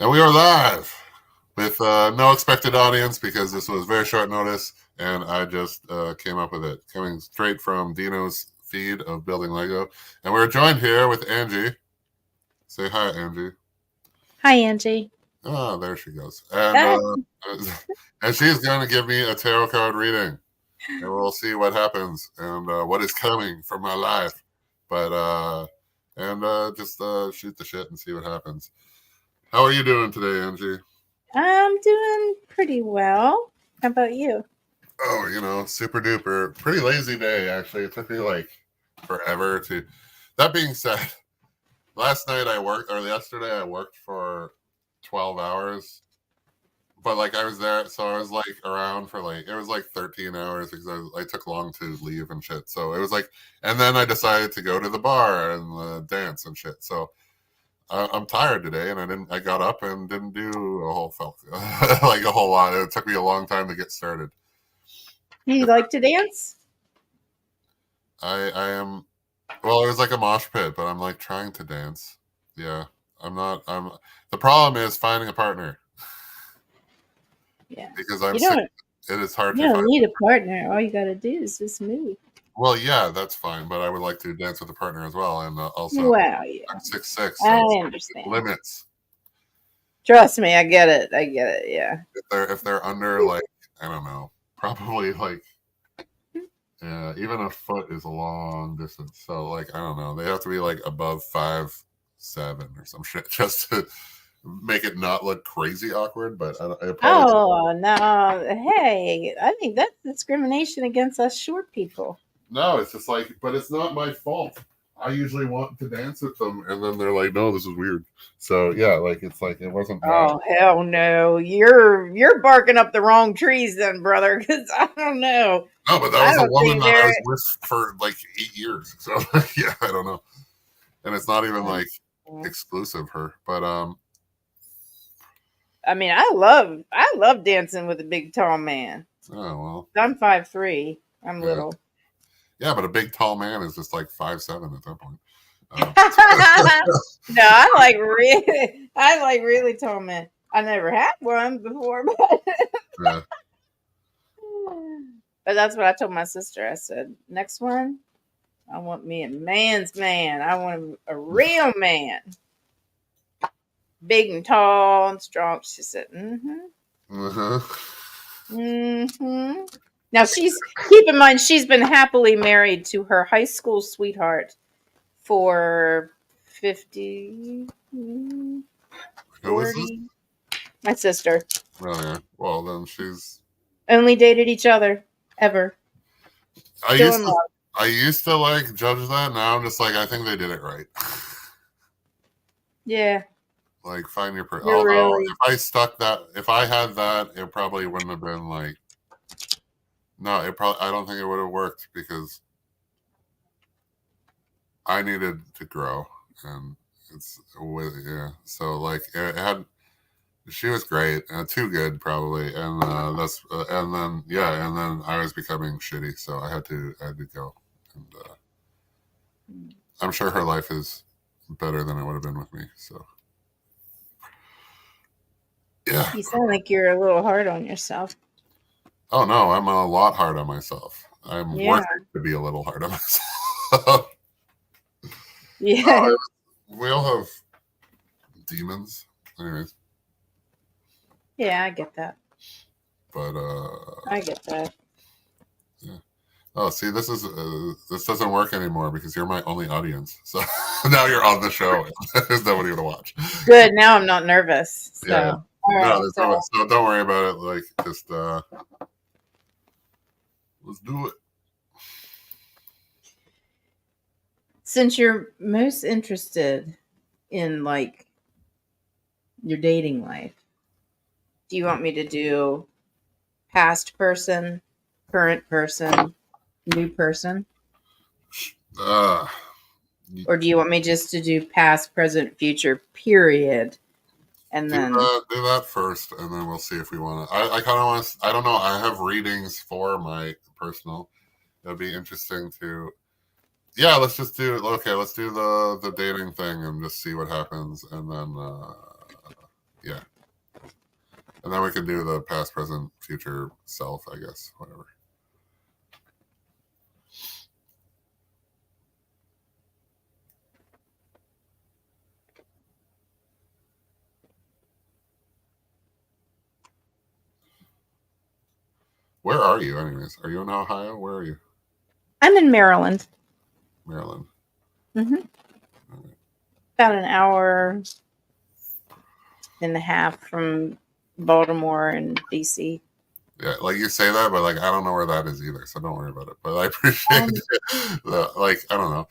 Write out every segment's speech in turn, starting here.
And we are live with no expected audience because this was very short notice and I just came up with it. Coming straight from Dino's feed of Building Lego. And we're joined here with Angie. Say hi, Angie. Hi, Angie. Oh, there she goes. And Ah, and she's going to give me a tarot card reading. And we'll see what happens and what is coming from my life. But just shoot the shit and see what happens. How are you doing today, Angie? I'm doing pretty well. How about you? Oh, super duper. Pretty lazy day, actually. It took me like forever to. That being said, last night I worked, or yesterday I worked for 12 hours. But like I was there, so I was like around for like, it was like 13 hours because I took long to leave and shit. So it was like, and then I decided to go to the bar and dance and shit. So I'm tired today, and I got up and didn't do a whole like a whole lot. It took me a long time to get started. You like to dance? I am. Well, it was like a mosh pit, but I'm like trying to dance. Yeah, I'm not. I'm. The problem is finding a partner Yeah. because I'm You sick. don't. It is hard You to don't find. need a partner. All you got to do is just move. Well, yeah, that's fine, but I would like to dance with a partner as well, and also Wow. Yeah. I'm 6'6", I so understand. limits. Trust me, I get it. I get it. Yeah. If they're under like I don't know, probably like. Yeah, even a foot is a long distance. So, like, I don't know. They have to be like above 5'7" or some shit just to make it not look crazy awkward. But it probably Oh no! Hey, I think that's discrimination against us short people. no. It's just like, but it's not my fault. I usually want to dance with them, and then they're like, "No, this is weird." So yeah, like it's like it wasn't my. Oh hell no! You're barking up the wrong trees, then, brother. Because I don't know. No, but that I was a don't woman think that I they're. was with for like 8 years. So yeah, I don't know, and it's not even like exclusive her, but I mean, I love dancing with a big tall man. oh well. I'm 5'3". I'm Yeah. little. Yeah, but a big tall man is just like 5'7" at that point. No, I like really tall men. I never had one before, but Yeah. but that's what I told my sister. I said, next one, I want me a man's man. I want a real man, big and tall and strong. She said, Uh-huh. Now keep in mind she's been happily married to her high school sweetheart for 50, Who is this? 40. My sister. Oh yeah. Well, then she's. Only dated each other ever. I Still used in to. love. I used to like judge that. Now I'm just like, I think they did it right. Yeah. Like, find your person. You're Although, really. if I had that, it probably wouldn't have been like. No, it probably. I don't think it would have worked because I needed to grow, and it's yeah. So like, it had. She was great, too good probably, and that's and then yeah, and then I was becoming shitty, so I had to go, and I'm sure her life is better than it would have been with me. So yeah. You sound like you're a little hard on yourself. Oh no, I'm a lot hard on myself. I'm Yeah. working to be a little hard on myself. Yeah. No, we all have demons, anyways. Yeah, I get that. But I get that. yeah. Oh, see, this doesn't work anymore because you're my only audience. So now you're on the show. There's nobody to watch. Good. Now I'm not nervous. So. Yeah. All right. No, so don't worry about it. Like, just let's do it. Since you're most interested in like your dating life, do you want me to do past person, current person, new person? Or do you want me just to do past, present, future, period? And then do that first, and then we'll see if we want to. I kind of want to. I don't know. I have readings for my personal. It'd be interesting to. Yeah, let's just do. Okay, let's do the dating thing and just see what happens, and then Yeah. And then we can do the past, present, future self, I guess. Whatever. Where are you, anyways? Are you in Ohio? Where are you? I'm in Maryland. Maryland. Mm-hmm. Okay. About an hour and a half from Baltimore and DC. Yeah, like you say that, but like I don't know where that is either, so don't worry about it. But I appreciate Um, like I don't know.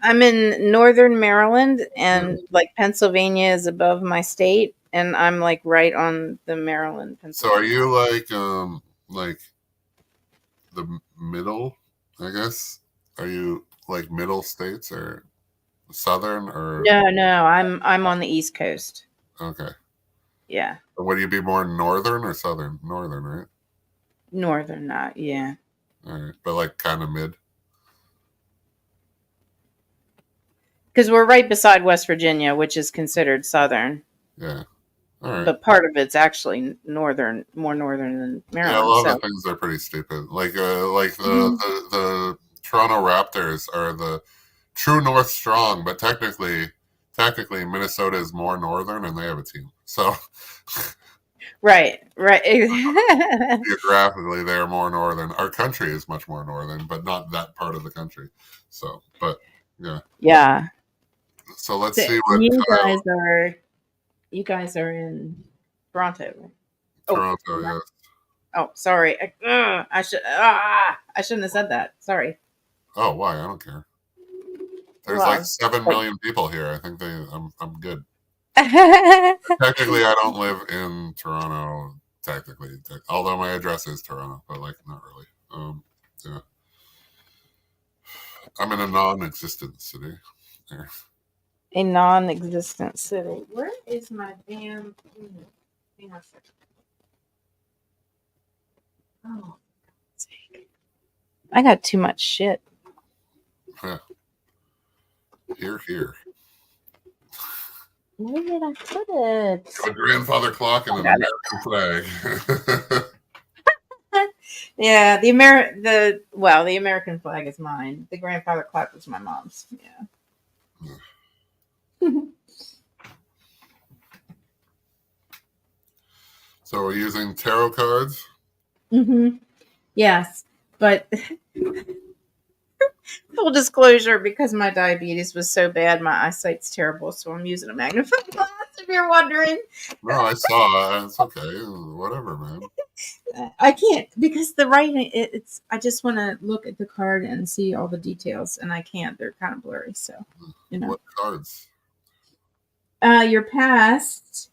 I'm in northern Maryland, Yeah. and like Pennsylvania is above my state, and I'm like right on the Maryland So are Pennsylvania. you like the middle? I guess. Are you like middle states or southern or No, I'm on the East Coast. okay? Yeah, Would you be more northern or southern? Northern, right? northern, not yeah, All right, but like kind of mid. because we're right beside West Virginia, which is considered southern, Yeah. All right. but part of it's actually northern, more northern than Yeah, a Maryland. lot of So the things are pretty stupid. Like Mhm. the Toronto Raptors are the true North strong, but technically Minnesota is more northern and they have a team. So right. geographically they're more northern. Our country is much more northern, but not that part of the country. So, but yeah. Yeah. So let's So see what you guys are in Toronto. Right? Oh, Toronto, am I- yes. oh, sorry. I shouldn't have said that. Sorry. Oh, why? I don't care. There's like Well, 7 million people here. I think I'm good. I Technically, I don't live in Toronto. Technically, although my address is Toronto, but like not really. Yeah, I'm in a non-existent city. Yeah. a non-existent city. Where is my damn? Hang on a second. Oh, I got too much shit. Yeah. Here. Where did I put it? A grandfather clock and I an got American flag. it. Yeah, the American flag is mine. The grandfather clock was my mom's. Yeah. So we're using tarot cards. Yes, but full disclosure, because my diabetes was so bad, my eyesight's terrible, so I'm using a magnifying glass. If you're wondering, No, I saw. It's okay. Whatever, man. I can't because the writing. It's. I just want to look at the card and see all the details, and I can't. They're kind of blurry, so you know. What cards? Your past.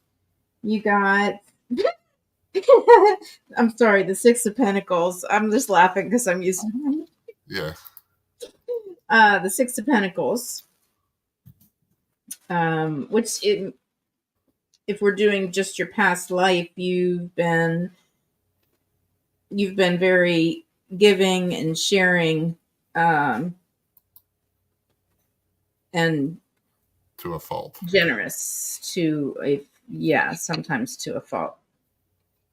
You got. I'm sorry, the Six of Pentacles. I'm just laughing because I'm using them. Yeah. The Six of Pentacles. Which if we're doing just your past life, you've been very giving and sharing, and To a fault. generous sometimes to a fault.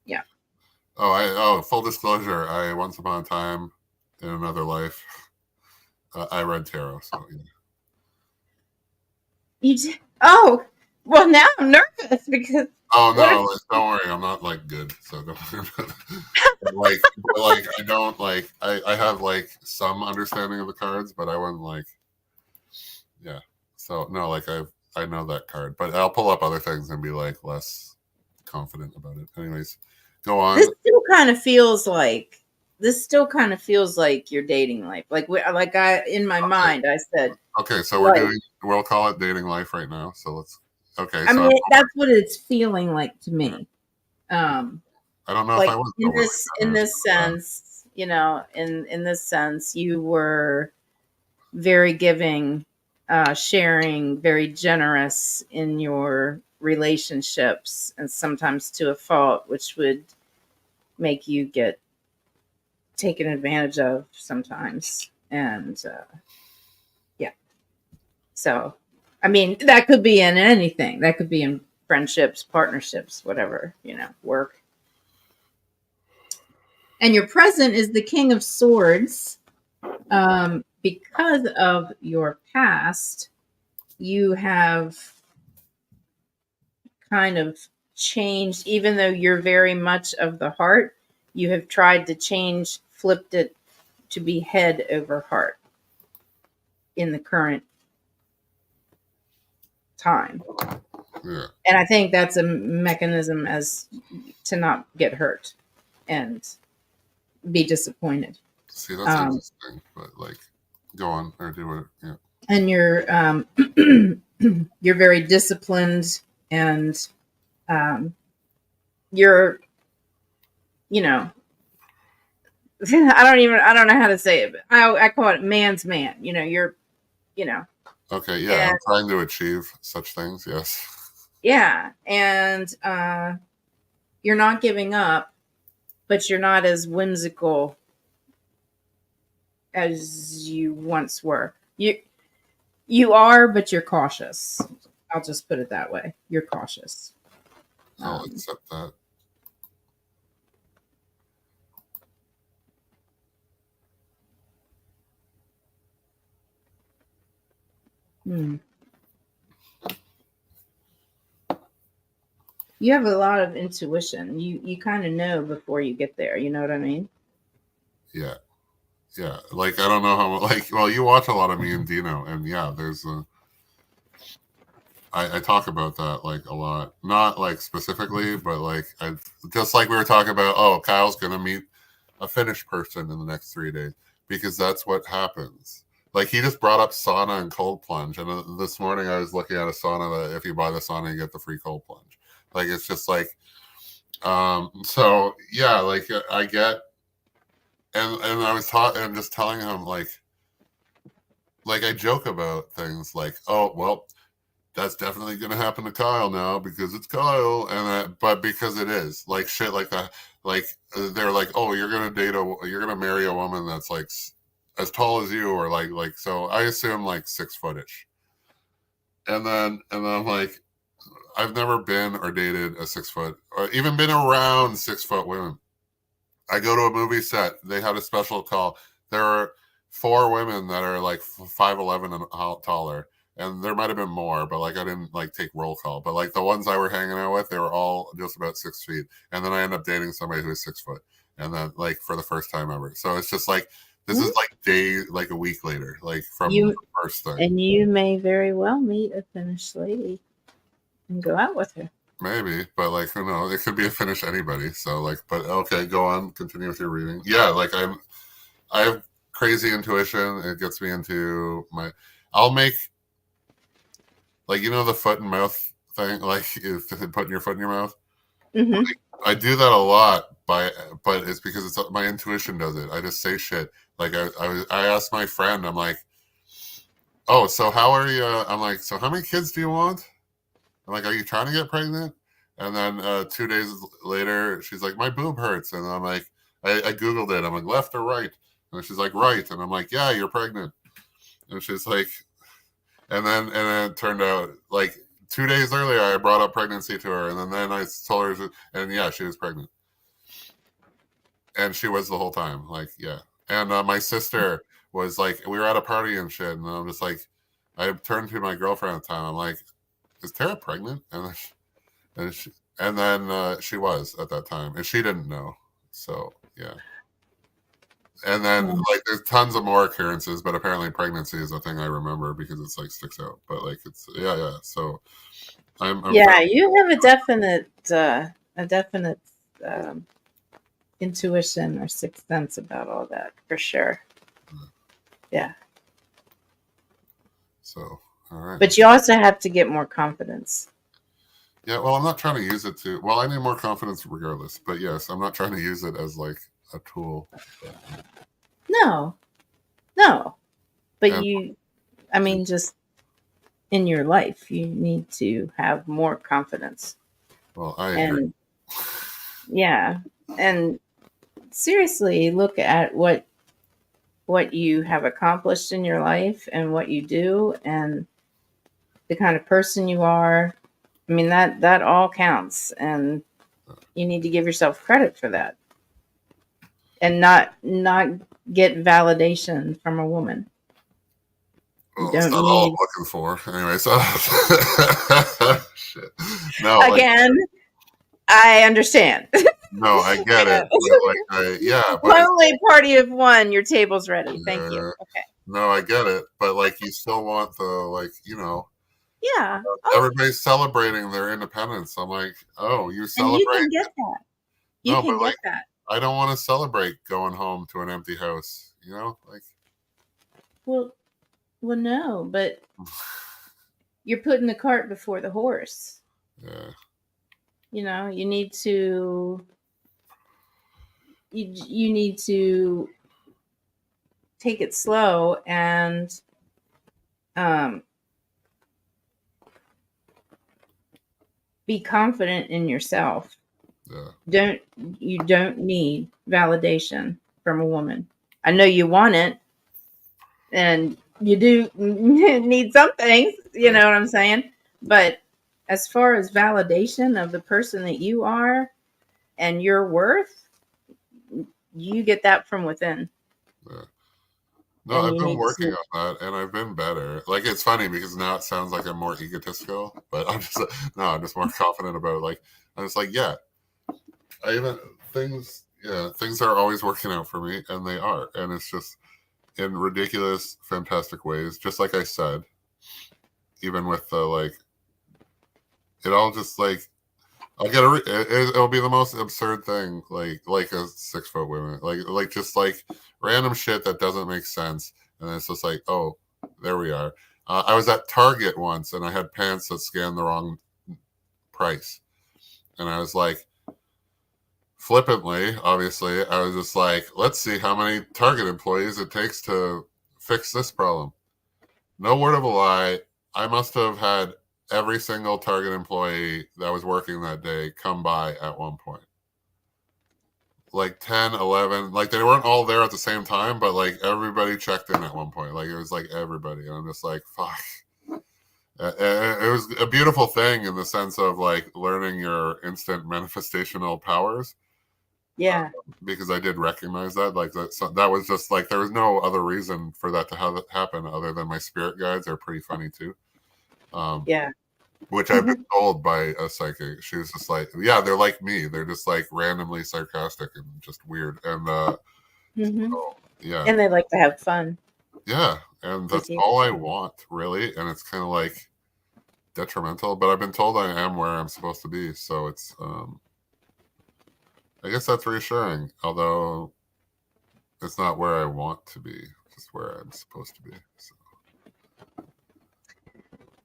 Yeah. Full disclosure. I once upon a time in another life, I read tarot. So yeah. You did? Oh, well, now I'm nervous because Oh what no, don't worry. I'm not like good, so don't worry about it. but I don't like. I have like some understanding of the cards, but I wouldn't like. Yeah. So no, like I know that card, but I'll pull up other things and be like less confident about it. Anyways, go on. this still kind of feels like your dating life. Like I in my mind I said Okay, so like we'll call it dating life right now. So let's. Okay, I so mean that's what it's feeling like to me. Um I don't know if like I was in going this sense, in this sense you were very giving, sharing, very generous in your relationships, and sometimes to a fault, which would make you get taken advantage of sometimes. And yeah, so I mean, that could be in anything. That could be in friendships, partnerships, whatever, work. And your present is the King of Swords. Because of your past, you have kind of changed, even though you're very much of the heart, you have tried to change, flipped it to be head over heart in the current time. Yeah. And I think that's a mechanism as to not get hurt and be disappointed. See, that's interesting, but like, go on or do it. Yeah. And you're you're very disciplined, and you're, I don't know how to say it, but I call it man's man. You're, Okay, yeah, and, I'm trying to achieve such things, yes. yeah, and you're not giving up, but you're not as whimsical as you once were. You are, but you're cautious. I'll just put it that way. You're cautious. I'll accept that. You have a lot of intuition. You kind of know before you get there. You know what I mean? Yeah. Yeah. Like, I don't know how, like, well, you watch a lot of me and Dino, and yeah, I talk about that like a lot. Not like specifically, but like, just like we were talking about, oh, Kyle's going to meet a Finnish person in the next 3 days, because that's what happens. Like, he just brought up sauna and cold plunge, and this morning I was looking at a sauna that if you buy the sauna, you get the free cold plunge. Like, it's just like, so yeah, like I get, and I was I'm just telling him like I joke about things like, oh, well, that's definitely going to happen to Kyle now because it's Kyle, but because it is like shit like that, like they're like, oh, you're going to marry a woman that's like as tall as you, or like, so I assume like 6-footish. And then I'm like, I've never been or dated a 6 foot or even been around 6 foot women. I go to a movie set. They had a special call. There are 4 women that are like 5'11" and taller. And there might have been more, but like I didn't like take roll call. But like the ones I were hanging out with, they were all just about 6 feet. And then I end up dating somebody who is 6 foot. And then like for the first time ever. So it's just like, this is like a week later, like from the first thing. And you may very well meet a Finnish lady and go out with her. Maybe, but like, who knows? It could be a Finnish anybody. So like, but okay, go on, continue with your reading. Yeah, like I have crazy intuition. It gets me into I'll make, like, the foot and mouth thing, like putting your foot in your mouth. Mm-hmm. Like, I do that a lot, but it's because it's my intuition does it. I just say shit. Like I asked my friend, I'm like, oh, so how are you? I'm like, so how many kids do you want? I'm like, are you trying to get pregnant? And then 2 days later, she's like, my boob hurts. And I'm like, I Googled it. I'm like, left or right? And she's like, right. And I'm like, yeah, you're pregnant. And she's like, and then it turned out like 2 days earlier, I brought up pregnancy to her. And then I told her, and yeah, she was pregnant. And she was the whole time. Like, yeah. And my sister was like, we were at a party and shit. And I'm just like, I turned to my girlfriend at the time. I'm like, is Tara pregnant? And then she was at that time, and she didn't know. So yeah. And then like there's tons of more occurrences, but apparently pregnancy is a thing I remember because it's like sticks out. But like it's yeah. So I'm you have a definite intuition or sixth sense about all that for sure. Yeah. So. All right. But you also have to get more confidence. Yeah, well, I'm not trying to use it to. Well, I need more confidence regardless. But yes, I'm not trying to use it as like a tool. No. But just in your life, you need to have more confidence. Well, I agree. Yeah, and seriously, look at what you have accomplished in your life and what you do and the kind of person you are, I mean, that all counts, and you need to give yourself credit for that, and not get validation from a woman. You Well, it's don't not all I'm need, looking for. Anyway, so shit. No, like again, I understand. no, I get it. But like yeah, but it's Lonely party of one, your table's ready. Thank you. Okay. no, I get it. But like you still want the like, Yeah. Oh, everybody's celebrating their independence. I'm like, oh, you and you celebrate? can get that. You No, but can like get that. I don't want to celebrate going home to an empty house. Like Well, well, no, but you're putting the cart before the horse. yeah, You need to you need to take it slow and um, be confident in yourself. yeah, You don't need validation from a woman. I know you want it, and you do need some things. You yeah, know what I'm saying? But as far as validation of the person that you are and your worth, you get that from within, yeah. No, and I've you been need working to. on that, and I've been better. Like it's funny because now it sounds like I'm more egotistical, but I'm just no, I'm just more confident about it. Like I'm just like, yeah, I even things are always working out for me, and they are, and it's just in ridiculous, fantastic ways. Just like I said, even with the like, it all just like I'll get it'll be the most absurd thing, like a 6 foot woman, like just like random shit that doesn't make sense, and it's just like, oh, there we are. I was at Target once, and I had pants that scanned the wrong price, and I was like, flippantly, obviously, I was just like, let's see how many Target employees it takes to fix this problem. No word of a lie, I must have had every single Target employee that was working that day come by at one point. Like 10, 11, like they weren't all there at the same time, but like everybody checked in at one point. Like it was like everybody. And I'm just like, fuck. It was a beautiful thing in the sense of like learning your instant manifestational powers, Yeah, because I did recognize that. Like that was just like, there was no other reason for that to have happen other than my spirit guides are pretty funny too. Um, yeah. which I've been told by a psychic. She was just like, yeah, they're like me. They're just like randomly sarcastic and just weird. And Hmm. yeah, And they like to have fun yeah. And with that's you. all I want, really. And it's kind of like detrimental, but I've been told I am where I'm supposed to be. So it's, I guess that's reassuring, although it's not where I want to be, just where I'm supposed to be. So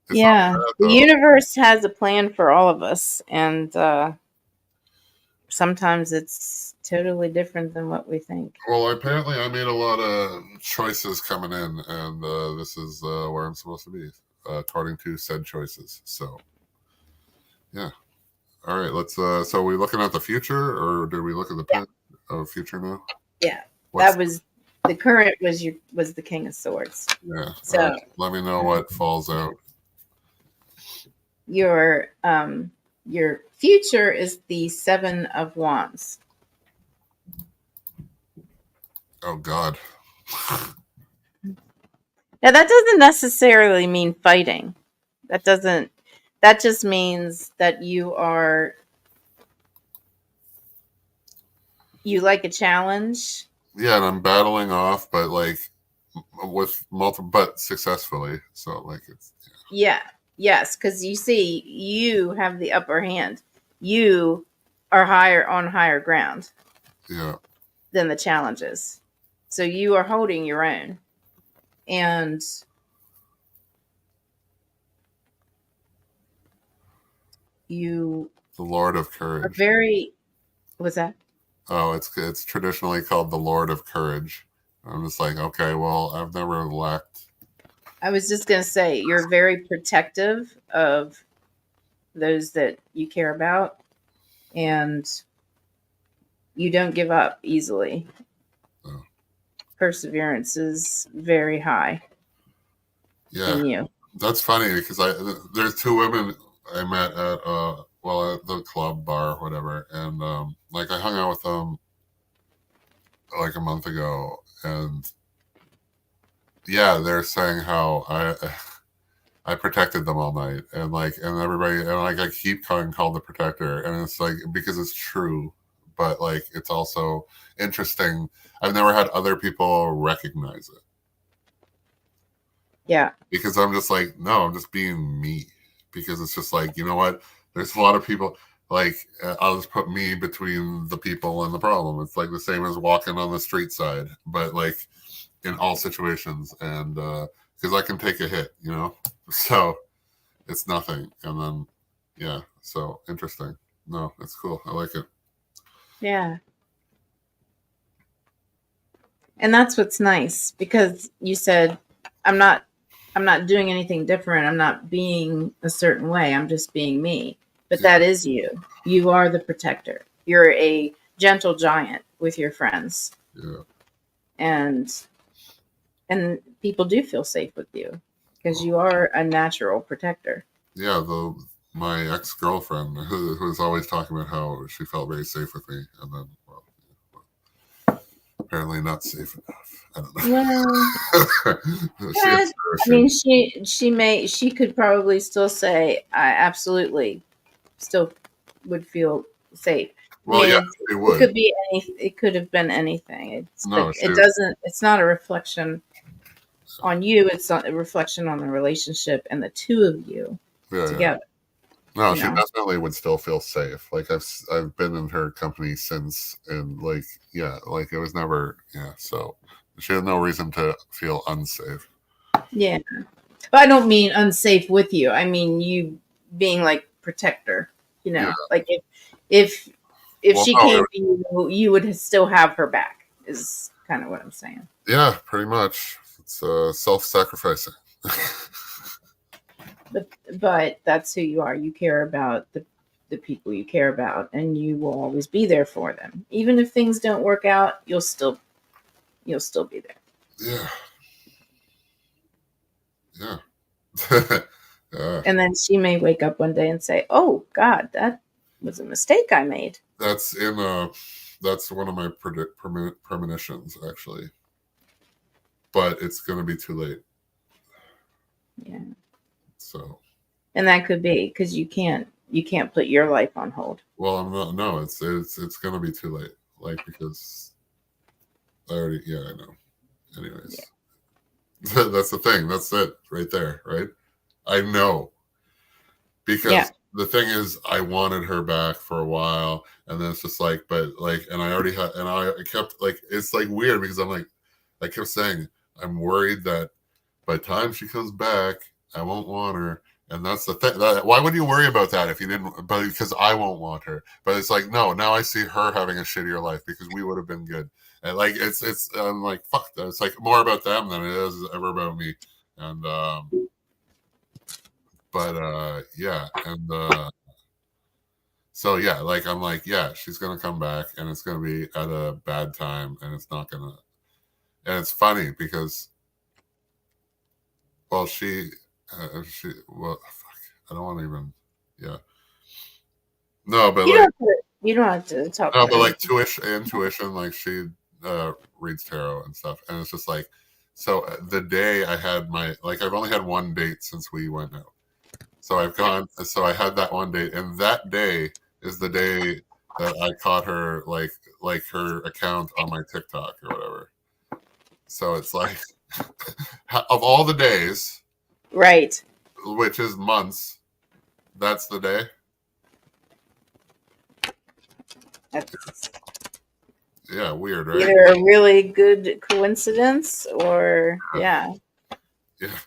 it's not Yeah, bad the though. universe has a plan for all of us, and sometimes it's totally different than what we think. Well, apparently I made a lot of choices coming in, and this is where I'm supposed to be, according to said choices. So, yeah. All right, let's. So, are we looking at the future, or did we look at the Yeah, future now? yeah. What's That was the current was the King of Swords. yeah? All right, So let me know what falls out. your your future is the Seven of Wands. Oh God. Now that doesn't necessarily mean fighting. That doesn't. That just means that you like a challenge. Yeah, and I'm battling off, but like with multiple, but successfully. So, like, it's Yeah. Yes, because you see, you have the upper hand. You are higher ground yeah, than the challenges. So you are holding your own. And you the Lord of are Courage. very, what's that? Oh, it's traditionally called the Lord of Courage. I'm just like, okay, well, I've never lacked. I was just going to say, you're very protective of those that you care about, and you don't give up easily. Oh, Perseverance is very high yeah, in you. that's funny because there's two women I met at at the club bar, whatever, and like I hung out with them like a month ago, and yeah, they're saying how I protected them all night, and like, and everybody, and like, I keep calling called the protector, and it's like because it's true, but like, it's also interesting. I've never had other people recognize it Yeah. because I'm just like, no, I'm just being me, because it's just like, you know what? There's a lot of people like I'll just put me between the people and the problem. It's like the same as walking on the street side, but like in all situations, and because I can take a hit, you know, so it's nothing. And then, yeah, so interesting. No, it's cool. I like it. Yeah. And that's what's nice because you said I'm not I'm not doing anything different. I'm not being a certain way. I'm just being me. But Yeah, that is you. You are the protector. You're a gentle giant with your friends. yeah. And people do feel safe with you because you are a natural protector. Yeah, the my ex girlfriend who was always talking about how she felt very safe with me, and then well, apparently not safe enough. I don't Well, know. She has yeah, her I mean, issues. she could probably still say I absolutely still would feel safe. I Well, mean, yeah, she it would. could be it could have been anything. But No, she. it doesn't. It's not a reflection on you. It's not a reflection on the relationship and the two of you Yeah, yeah. together. No, You she know. definitely would still feel safe. Like I've been in her company since, and like yeah, like it was never yeah. So she had no reason to feel unsafe. Yeah, but I don't mean unsafe with you. I mean you being like protector. You Yeah. know, like if if Well, she no, came to you, you would still have her back. Is kind of what I'm saying. yeah, pretty much. It's self-sacrificing. But that's who you are. You care about the people you care about, and you will always be there for them. Even if things don't work out, you'll still be there. Yeah, yeah, yeah. And then she may wake up one day and say, "Oh God, that was a mistake I made." That's in that's one of my premonitions actually, but it's gonna be too late. Yeah, So, and that could be because you can't put your life on hold. well, I'm not. No, it's gonna be too late. Like because I already yeah I know. Yeah, Anyways, that's the thing. That's it right there. Right. I know yeah, because the thing is, I wanted her back for a while, and then it's just like, but like, and I already had, and I kept like, it's like weird because I'm like, I kept saying, I'm worried that by the time she comes back, I won't want her. And that's the thing. Why would you worry about that if you didn't? But because I won't want her. But it's like, no, now I see her having a shittier life because we would have been good. And like, I'm like, fuck that. It's like more about them than it is ever about me. And, but yeah. And, so yeah, like I'm like, yeah, she's gonna come back, and it's gonna be at a bad time, and it's not gonna. And it's funny because, well, well, fuck, I don't want to even, yeah, no, but you like, don't have to, you don't have to talk no, about but like anything. intuition, like she reads tarot and stuff, and it's just like, so the day I had my like, I've only had one date since we went out, so I've gone, so I had that one date, and that day is the day that I caught her like her account on my TikTok or whatever. So it's like of all the days, Right. which is months, that's the day. That's Yeah, weird, right? either a really good coincidence or Yeah, yeah. yeah.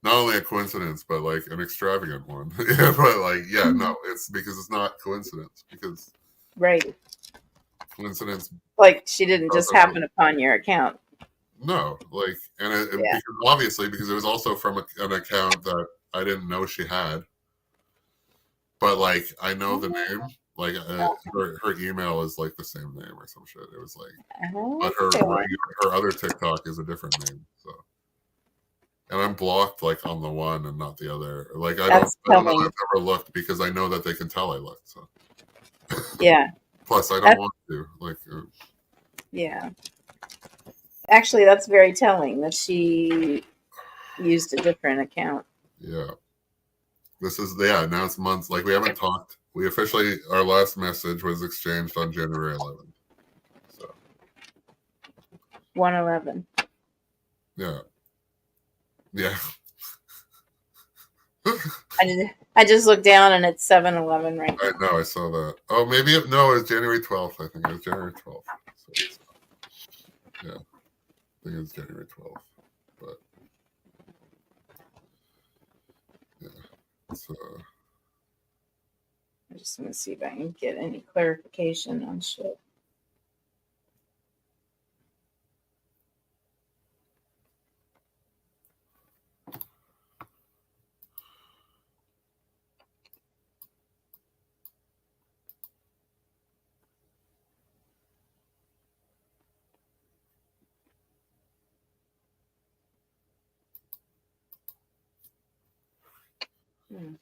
Not only a coincidence, but like an extravagant one. Yeah, but like, yeah, no, it's because it's not coincidence because Right. coincidence. Like she didn't just happen upon your account. No, like, and Yeah. because obviously because it was also from an account that I didn't know she had, but like I know the name. Like her email is like the same name or some shit. It was like, but her Okay. her other TikTok is a different name. So and I'm blocked like on the one and not the other. Like I That's don't know. telling. I've never looked because I know that they can tell I looked. So Yeah. plus I don't That's, want to. Like yeah. Actually, that's very telling that she used a different account. yeah, this is now it's months. Like we haven't talked. We officially our last message was exchanged on January 11th. So 111. yeah, yeah. I just looked down and it's 7:11 right I now. know. I saw that. Oh, maybe no. It was January 12th. I think it was January 12th. So yeah, I think it was January 12th. But yeah, so I just want to see if I can get any clarification on shit. Hmm.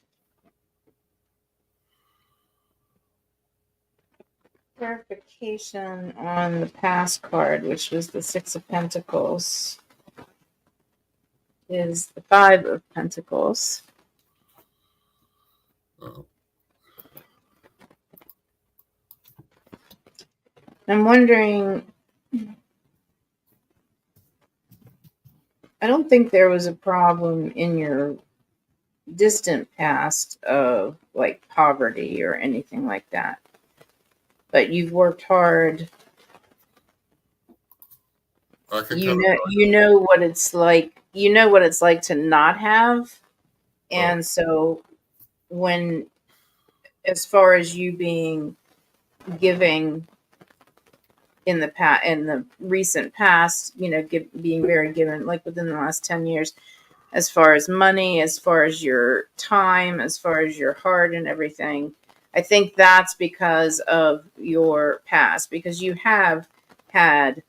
Clarification on the pass card, which was the Six of Pentacles, is the Five of Pentacles. uh, I'm wondering, I don't think there was a problem in your distant past of like poverty or anything like that. But you've worked hard. I can You kind know, you know what it's like. You know what it's like to not have. of. And so when, as far as you being giving in the recent past, being very given, like within the last 10 years, as far as money, as far as your time, as far as your heart and everything. I think that's because of your past, because you have had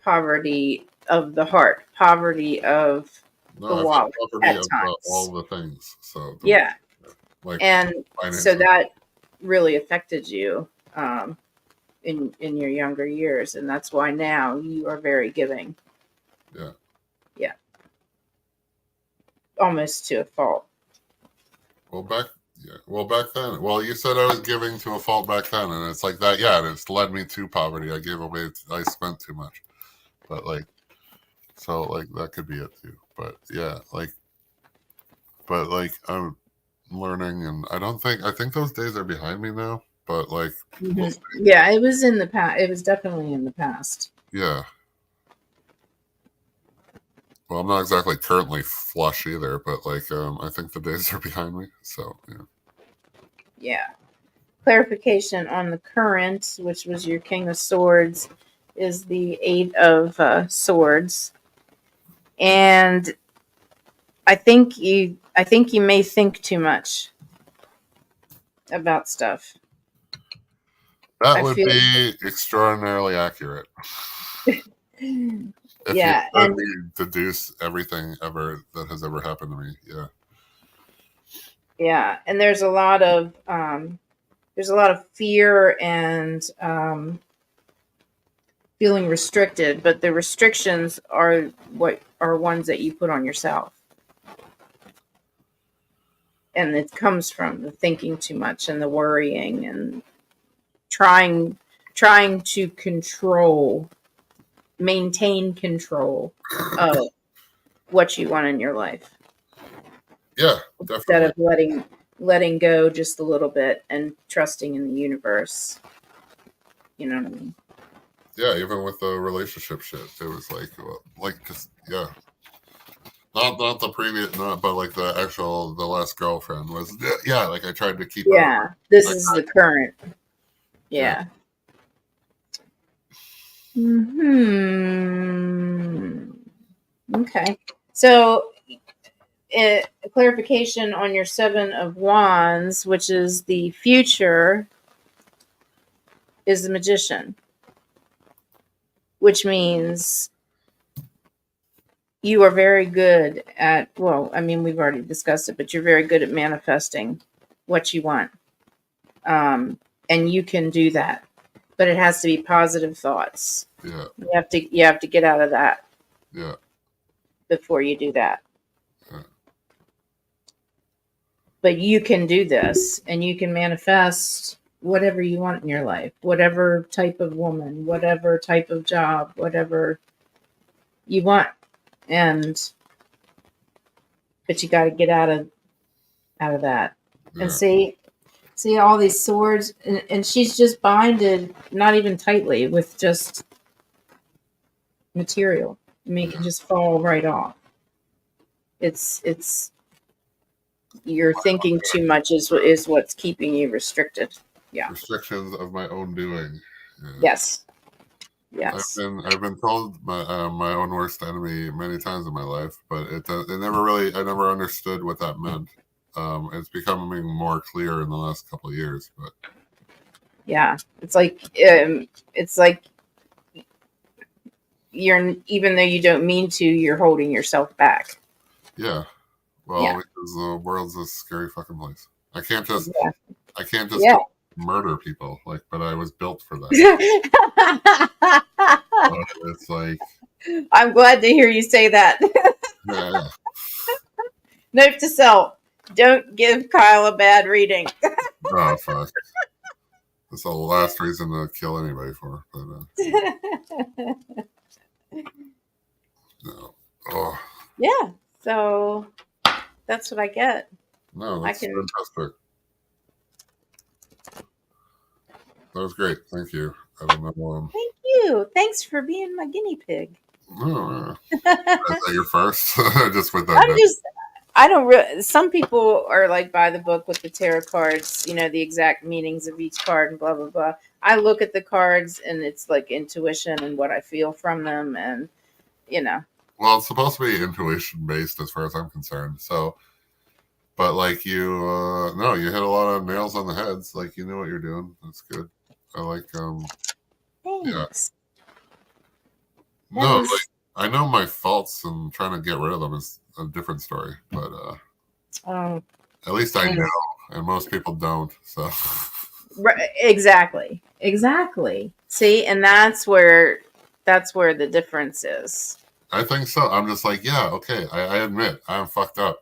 poverty of the heart, poverty of the No, I've had wallet poverty at of all times. the things. So Yeah. like And so finances. that really affected you in your younger years. And that's why now you are very giving. Yeah. Yeah. Almost to a fault. Well, back then. Well, you said I was giving to a fault back then, and it's like that. Yeah, it's led me to poverty. I gave away. I spent too much, but like, so like that could be it too. But yeah, like I'm learning, and I think those days are behind me now. But like, we'll see. Yeah, it was in the past. It was definitely in the past. Yeah. Well, I'm not exactly currently flush either, but like, I think the days are behind me. So yeah. Yeah. Clarification on the current, which was your King of Swords, is the Eight of Swords, and I think you may think too much about stuff. That I would feel, be extraordinarily accurate. If you yeah, let and me deduce everything ever that has ever happened to me, yeah. yeah, and there's a lot of fear and feeling restricted, but the restrictions are what are ones that you put on yourself. And it comes from the thinking too much and the worrying and trying to maintain control of what you want in your life Yeah, instead definitely. of letting go just a little bit and trusting in the universe. You know what I mean? Yeah, even with the relationship shit, it was like just yeah. Not the previous, not but like the last girlfriend was yeah. Like I tried to keep her. Yeah, this I is tried, the current. yeah. Yeah. Hmm. Okay. So, a clarification on your Seven of Wands, which is the future, is the Magician, which means you are very good at, well, I mean, we've already discussed it, but you're very good at manifesting what you want. And you can do that, but it has to be positive thoughts. Yeah. You have to get out of that Yeah. before you do that. Yeah. But you can do this, and you can manifest whatever you want in your life, whatever type of woman, whatever type of job, whatever you want. But you got to get out of that. Yeah. And see all these swords, and she's just binded, not even tightly, with just material. I mean, it can just fall right off. It's you're thinking too much is what's keeping you restricted. Yeah. Restrictions of my own doing. Yeah. Yes. Yes. I've been told my own worst enemy many times in my life, but it never really, I never understood what that meant. It's becoming more clear in the last couple of years, but yeah, it's like you're, even though you don't mean to, you're holding yourself back. Yeah. Well, because the world's a scary fucking place. I can't just murder people, like, but I was built for that. It's like, I'm glad to hear you say that. yeah. Note to self: don't give Kyle a bad reading. Oh fuck! That's the last reason to kill anybody for. But no. Oh. Yeah. So that's what I get. No, that's fantastic. That was great. Thank you. I don't know. Thank you. Thanks for being my guinea pig. Oh, is that your first? Just with that. I don't some people are like by the book with the tarot cards, you know, the exact meanings of each card and blah, blah, blah. I look at the cards and it's like intuition and what I feel from them. And, you know. Well, it's supposed to be intuition based as far as I'm concerned. So, but like you, no, you hit a lot of nails on the heads. Like you know what you're doing. That's good. I like, Thanks. Yeah. No, like I know my faults and trying to get rid of them is a different story, but at least I know, and most people don't. So right, exactly. See, and that's where the difference is. I think so. I'm just like, yeah, okay. I admit I'm fucked up,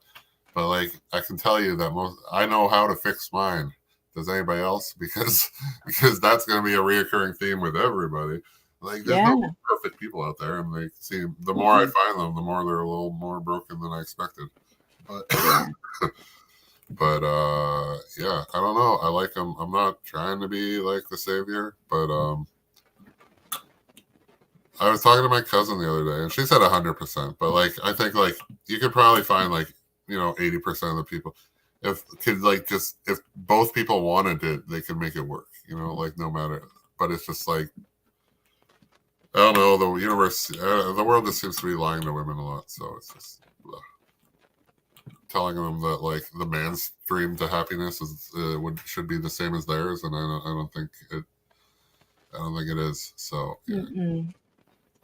but like I can tell you that I know how to fix mine. Does anybody else? Because that's going to be a reoccurring theme with everybody. Like there's no perfect people out there, and they seem the more I find them, the more they're a little more broken than I expected. But yeah, I don't know. I like them. I'm not trying to be like the savior, but I was talking to my cousin the other day, and she said 100%. But like, I think like you could probably find like 80% of the people. If both people wanted it, they could make it work. Like no matter. But it's just like I don't know. The universe, the world just seems to be lying to women a lot. So it's just telling them that like the man's dream to happiness should be the same as theirs, and I don't think it is. So yeah.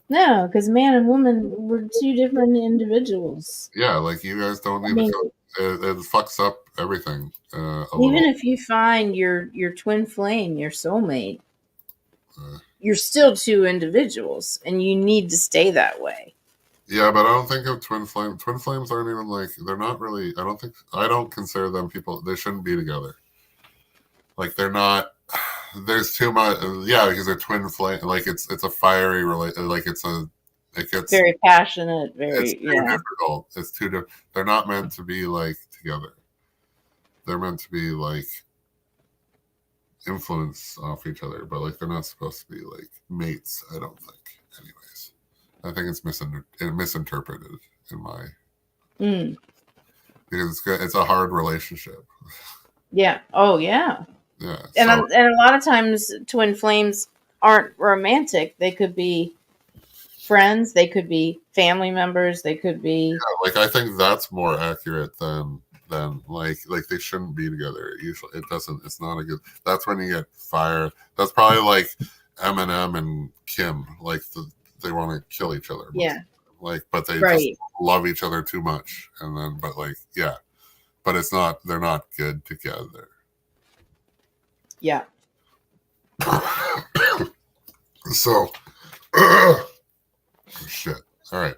No, because man and woman were two different individuals. Yeah, like you guys don't even. It fucks up everything. Even if you find your twin flame, your soulmate, you're still two individuals, and you need to stay that way. Yeah, but I don't think of twin flames. Twin flames aren't even like, they're not really. I don't consider them people. They shouldn't be together. Like they're not. There's too much. Yeah, because they're twin flame. Like it's a fiery like it gets very passionate. It's too difficult. It's too difficult. They're not meant to be like together. They're meant to be like influence off each other, but like they're not supposed to be like mates. I don't think. Anyways, I think it's misinterpreted in my because it's good. It's a hard relationship. Yeah. Oh yeah. Yeah. And a lot of times twin flames aren't romantic. They could be friends, they could be family members, they could be like I think that's more accurate than like they shouldn't be together. Usually it doesn't. It's not a good. That's when you get fired. That's probably like Eminem and Kim. Like they want to kill each other. Yeah. Like, but they love each other too much, and then but like yeah, but it's not. They're not good together. Yeah. So shit. All right.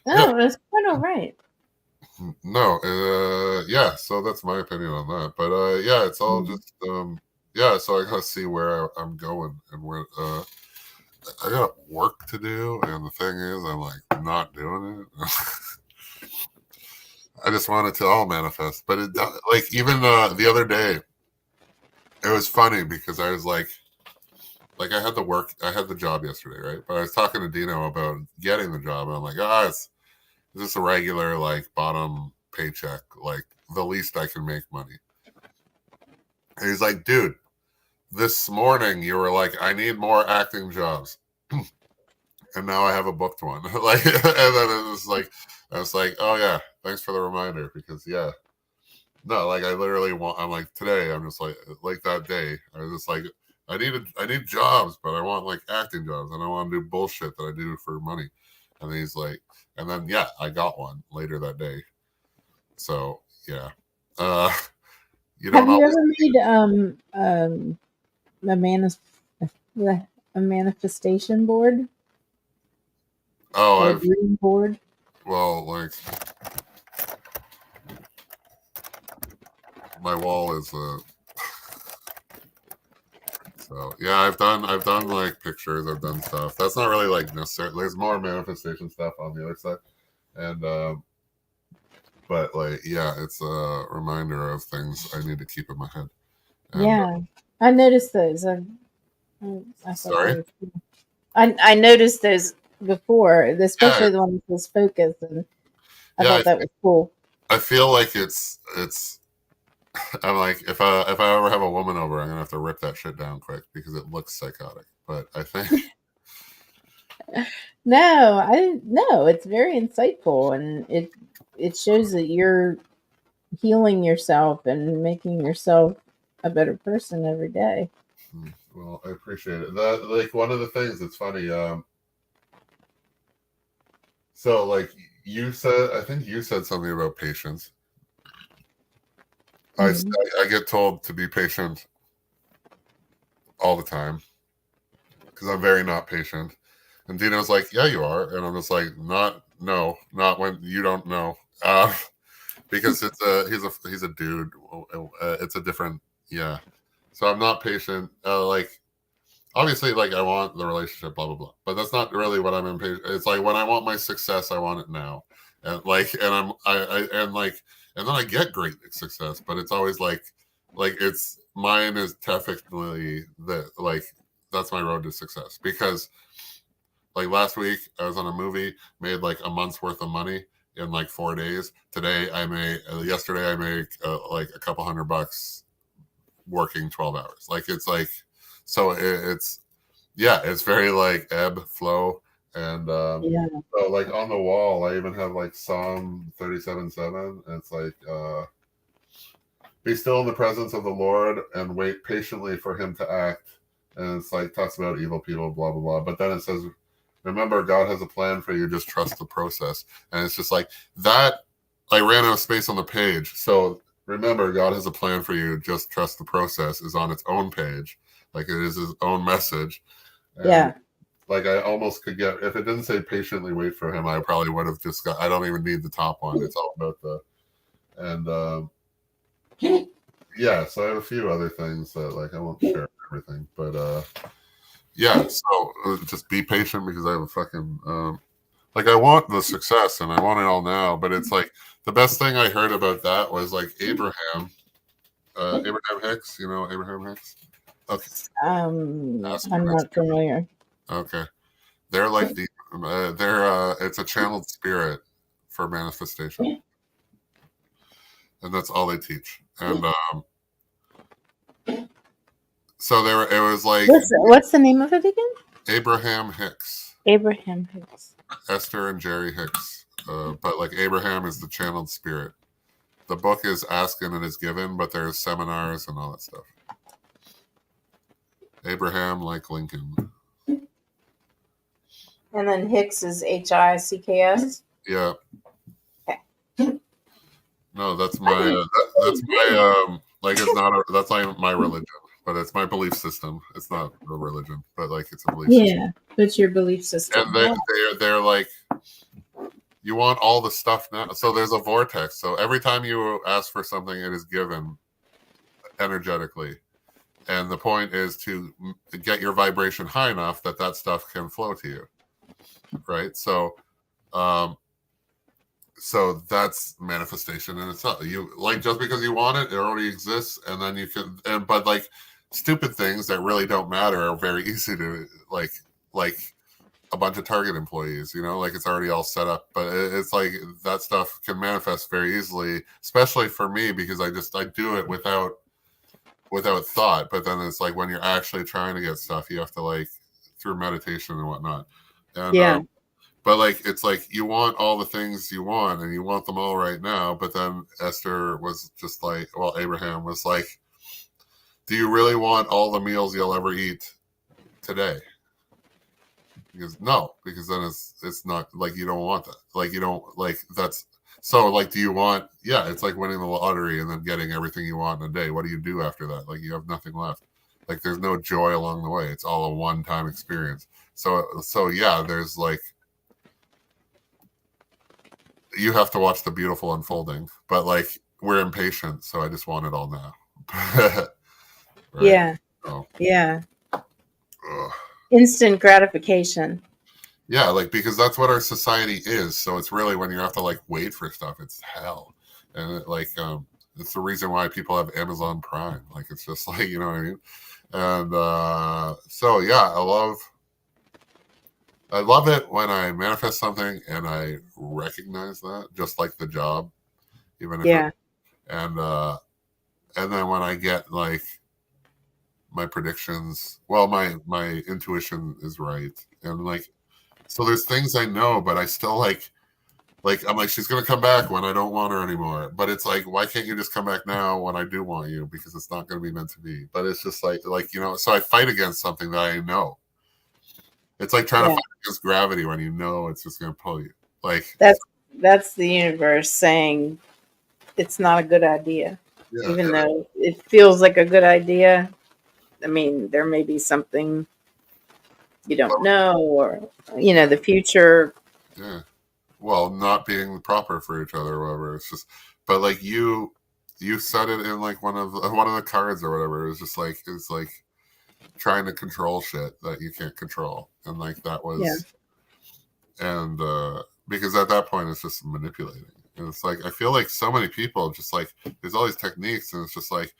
No, that's quite all right. No, yeah, so that's my opinion on that. But yeah, it's all just yeah, so I gotta see where I'm going and where I got work to do, and the thing is I'm like not doing it. I just want it to all manifest. But it like even the other day it was funny because I was like I had the job yesterday, right? But I was talking to Dino about getting the job, and I'm like, it's just a regular like bottom paycheck, like the least I can make money. And he's like, dude, this morning you were like, I need more acting jobs. And now I have a booked one. Like, and then it was like, I was like, oh yeah, thanks for the reminder. Because yeah, no, like I literally want, I'm like, today, I'm just like that day, I was just like, I need jobs, but I want like acting jobs, and I want to do bullshit that I do for money. And he's like, and then yeah, I got one later that day. So yeah, you Have don't you always. ever made a manifestation board Oh, or a dream board? well, like my wall is so yeah, I've done like pictures, I've done stuff. That's not really like necessarily. There's more manifestation stuff on the other side, and but like yeah, it's a reminder of things I need to keep in my head. And, Yeah, I noticed those. I thought they sorry. were cool. I noticed those before, Yeah, especially the one that was focused, and I yeah. thought that was cool. I feel like it's. I'm like if I ever have a woman over, I'm gonna have to rip that shit down quick because it looks psychotic. But I think No, I didn't know. It's very insightful, and it shows that you're healing yourself and making yourself a better person every day. well, I appreciate it. That like one of the things that's funny. So like you said, I think you said something about patience. Mhm. I get told to be patient all the time because I'm very not patient. And Dino's like, yeah, you are. And I'm just like, not when you don't know. Because he's a dude. It's a different, yeah. So I'm not patient. Like, obviously, like I want the relationship, blah, blah, blah. But that's not really what I'm impatient. It's like when I want my success, I want it now. And like, and and like, and then I get great success, but it's always like it's mine is technically like, that's my road to success because like last week I was on a movie, made like a month's worth of money in like 4 days. Today I made yesterday I made like a couple $100 working 12 hours. Like it's like so it's yeah, it's very like ebb flow. And Yeah, so like on the wall I even have like Psalm 37:7. It's like be still in the presence of the Lord and wait patiently for him to act. And it's like talks about evil people, blah blah blah. But then it says, remember, God has a plan for you, just trust the process. And it's just like that. I ran out of space on the page. So remember, God has a plan for you, just trust the process is on its own page. Like it is his own message. And yeah, like I almost could get, if it didn't say patiently wait for him, I probably would have just got, I don't even need the top one. It's all about the, and yeah, so I have a few other things that like I won't share everything, but yeah, so just be patient because I have a fucking like I want the success and I want it all now, but it's like the best thing I heard about that was like Abraham Hicks, you know Abraham Hicks? Okay. I'm not familiar. Okay. They're like it's a channeled spirit for manifestation. And that's all they teach. And so there it was like What's the name of it again? Abraham Hicks. Abraham Hicks. Esther and Jerry Hicks. But like Abraham is the channeled spirit. The book is Ask and It Is Given, but there's seminars and all that stuff. Abraham like Lincoln. And then Hicks is HICKS. Yeah. No, that's my that's my like it's not that's not my religion, but it's my belief system. It's not a religion, but like it's a belief system. Yeah, but your belief And system. they're like, you want all the stuff now. So there's a vortex. So every time you ask for something, it is given energetically. And the point is to get your vibration high enough that that stuff can flow to you, right? Um, so that's manifestation in itself. You like just because you want it, it already exists, and then you can. And but like stupid things that really don't matter are very easy to like a bunch of Target employees. You know, like it's already all set up. But it's like that stuff can manifest very easily, especially for me because I do it without thought. But then it's like when you're actually trying to get stuff, you have to like through meditation and whatnot. And Yeah. but like it's like you want all the things you want and you want them all right now. But then Esther was just like, well, Abraham was like, do you really want all the meals you'll ever eat today? Because no, because then it's not like you don't want that. Like you don't like that's so like do you want it's like winning the lottery and then getting everything you want in a day. What do you do after that? Like you have nothing left. Like there's no joy along the way. It's all a one-time experience. So yeah, there's like you have to watch the beautiful unfolding, but like we're impatient, so I just want it all now. Right? Yeah. So, Yeah. ugh. Instant gratification. Yeah, like because that's what our society is. So it's really when you have to like wait for stuff, it's hell. And it's the reason why people have Amazon Prime. Like it's just like, you know what I mean? And so yeah, I love it when I manifest something and I recognize that, just like the job, even if Yeah. and then when I get like my predictions, well, my intuition is right, and like so there's things I know, but I still like I'm like she's gonna come back when I don't want her anymore. But it's like why can't you just come back now when I do want you? Because it's not gonna be meant to be. But it's just like you know. So I fight against something that I know. It's like trying to fight against gravity when you know it's just gonna pull you. Like that's the universe saying it's not a good idea. yeah, Even though it feels like a good idea. I mean, there may be something you don't know or the future. yeah. Well, not being proper for each other or whatever. It's just, but like you said it in like one of the cards or whatever. It's just like it's like trying to control shit that you can't control, and like that was, and because at that point it's just manipulating, and it's like I feel like so many people just like there's all these techniques, and it's just like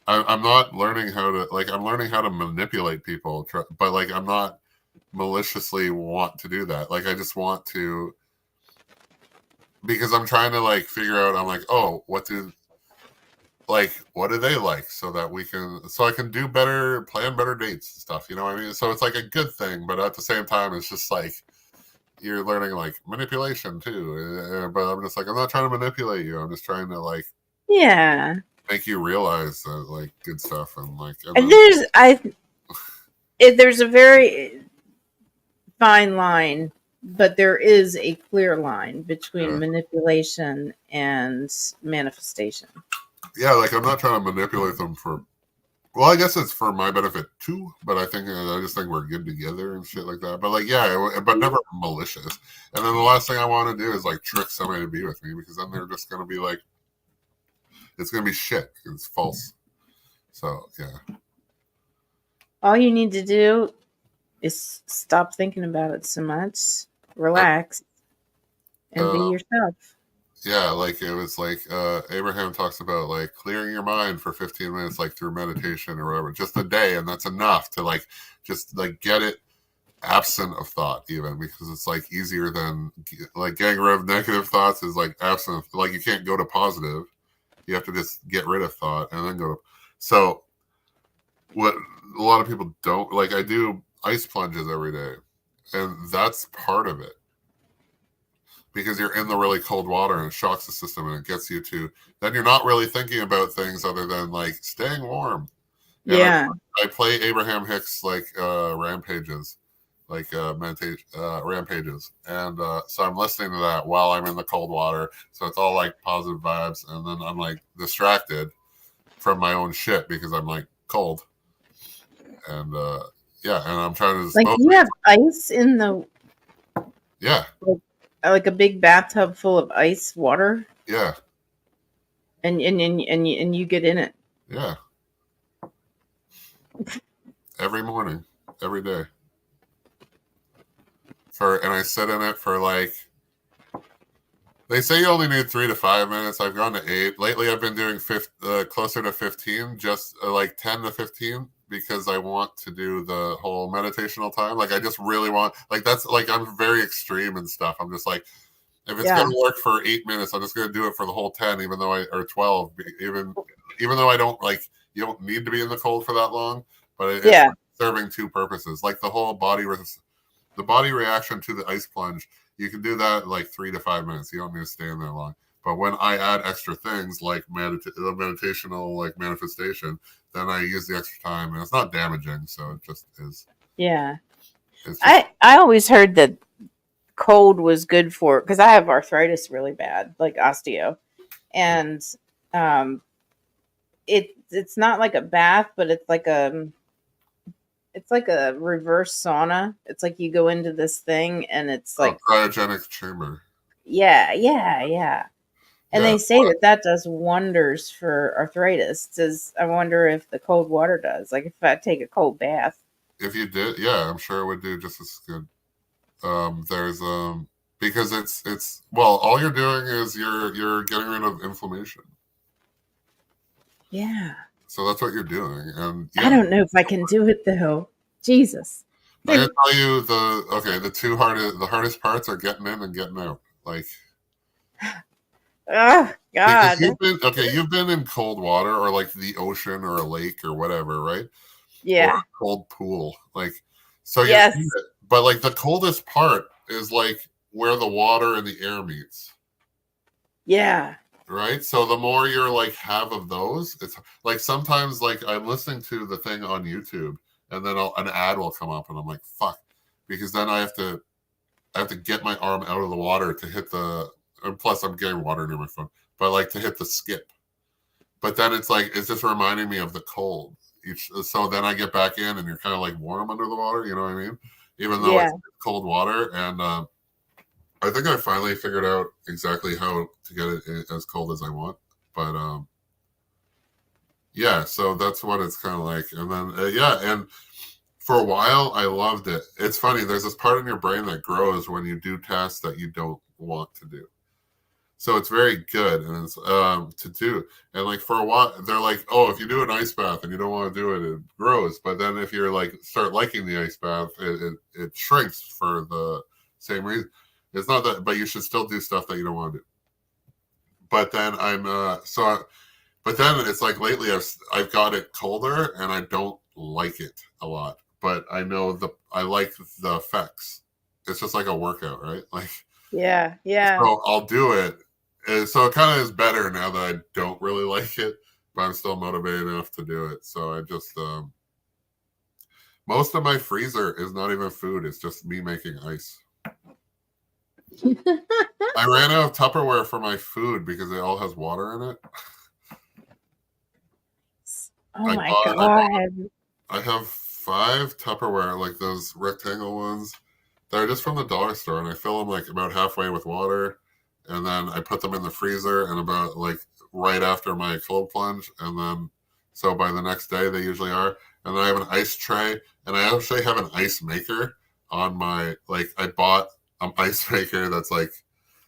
I'm not learning how to like I'm learning how to manipulate people, but like I'm not maliciously want to do that. Like I just want to because I'm trying to like figure out. I'm like, oh, what do they like so that I can do better, plan better dates and stuff. You know what I mean? So it's like a good thing, but at the same time, it's just like you're learning like manipulation too. But I'm just like, I'm not trying to manipulate you. I'm just trying to like make you realize that like good stuff and like. And there's a very fine line, but there is a clear line between manipulation and manifestation. Yeah, like I'm not trying to manipulate them for. Well, I guess it's for my benefit too, but I just think we're good together and shit like that. But like, yeah, but never malicious. And then the last thing I want to do is like trick somebody to be with me because then they're just gonna be like, it's gonna be shit. It's false. So yeah. All you need to do is stop thinking about it so much, relax, and be yourself. Yeah, like it was like Abraham talks about like clearing your mind for 15 minutes, like through meditation or whatever, just a day, and that's enough to like just like get it absent of thought, even because it's like easier than like getting rid of negative thoughts is like absent. Like you can't go to positive, you have to just get rid of thought and then go. So what a lot of people don't like, I do ice plunges every day, and that's part of it. Because you're in the really cold water and it shocks the system and it gets you to then you're not really thinking about things other than like staying warm. And I play Abraham Hicks like rampages like meditation rampages, and so I'm listening to that while I'm in the cold water. So it's all like positive vibes, and then I'm like distracted from my own shit because I'm like cold, and yeah, and I'm trying to Like smoke. you have ice in the Yeah, like a big bathtub full of ice water, yeah, and you get in it. yeah. Every morning, every day. And I sit in it for like, they say you only need 3 to 5 minutes. I've gone to 8. Lately, I've been doing closer to 15, just like 10 to 15, because I want to do the whole meditational time. Like, I just really want, like, that's like, I'm very extreme and stuff. I'm just like, if it's going Yeah. to work for 8 minutes, I'm just going to do it for the whole 10, or 12, even though I don't like, you don't need to be in the cold for that long, but it's Yeah. serving two purposes. Like the whole the body reaction to the ice plunge, you can do that like 3 to 5 minutes. You don't need to stay in there long. But when I add extra things like meditational, like manifestation, then I use the extra time, and it's not damaging. So it just is. Yeah. It's just, I always heard that cold was good for, because I have arthritis really bad, like osteo, and um, it's not like a bath, but it's like a reverse sauna. It's like you go into this thing and it's like, cryogenic chamber. yeah. And Yeah. they say that that does wonders for arthritis. I wonder if the cold water does. Like if I take a cold bath. If you did, yeah, I'm sure it would do just as good. There's because it's well, all you're doing is you're getting rid of inflammation. Yeah. So that's what you're doing, and I yeah, don't know if I can do it though. Jesus. I'm gonna tell you the hardest parts are getting in and getting out. Like, Oh because God. you've been in cold water or like the ocean or a lake or whatever, right? Or Yeah. a cold pool. Like, so you're Yes. in it. But like the coldest part is like where the water and the air meets. Yeah. Right. So the more you're like have of those, it's like sometimes like I'm listening to the thing on YouTube, and then an ad will come up and I'm like, fuck, because then I have to get my arm out of the water to hit and plus I'm getting water near my phone, but like to hit the skip. But then it's like, it's just reminding me of the cold. So then I get back in and you're kind of like warm under the water. You know what I mean? Even though Yeah. it's cold water. And I think I finally figured out exactly how to get it as cold as I want. But yeah, so that's what it's kind of like. And then, yeah. And for a while, I loved it. It's funny. There's this part in your brain that grows when you do tasks that you don't want to do. So it's very good, and it's to do. And like for a while, they're like, "Oh, if you do an ice bath and you don't want to do it, it grows." But then if you're like start liking the ice bath, it shrinks for the same reason. It's not that, but you should still do stuff that you don't want to do. But then but then it's like lately I've got it colder and I don't like it a lot. But I know I like the effects. It's just like a workout, right? Like, Yeah. Yeah. so I'll do it. And so it kind of is better now that I don't really like it, but I'm still motivated enough to do it. So I just most of my freezer is not even food; it's just me making ice. I ran out of Tupperware for my food because it all has water in it. Oh my God. I have 5 Tupperware, like those rectangle ones. They're just from the dollar store, and I fill them like about halfway with water, and then I put them in the freezer, and about like right after my cold plunge, and then so by the next day they usually are. And then I have an ice tray, and I actually have an ice maker on my I bought an ice maker that's like,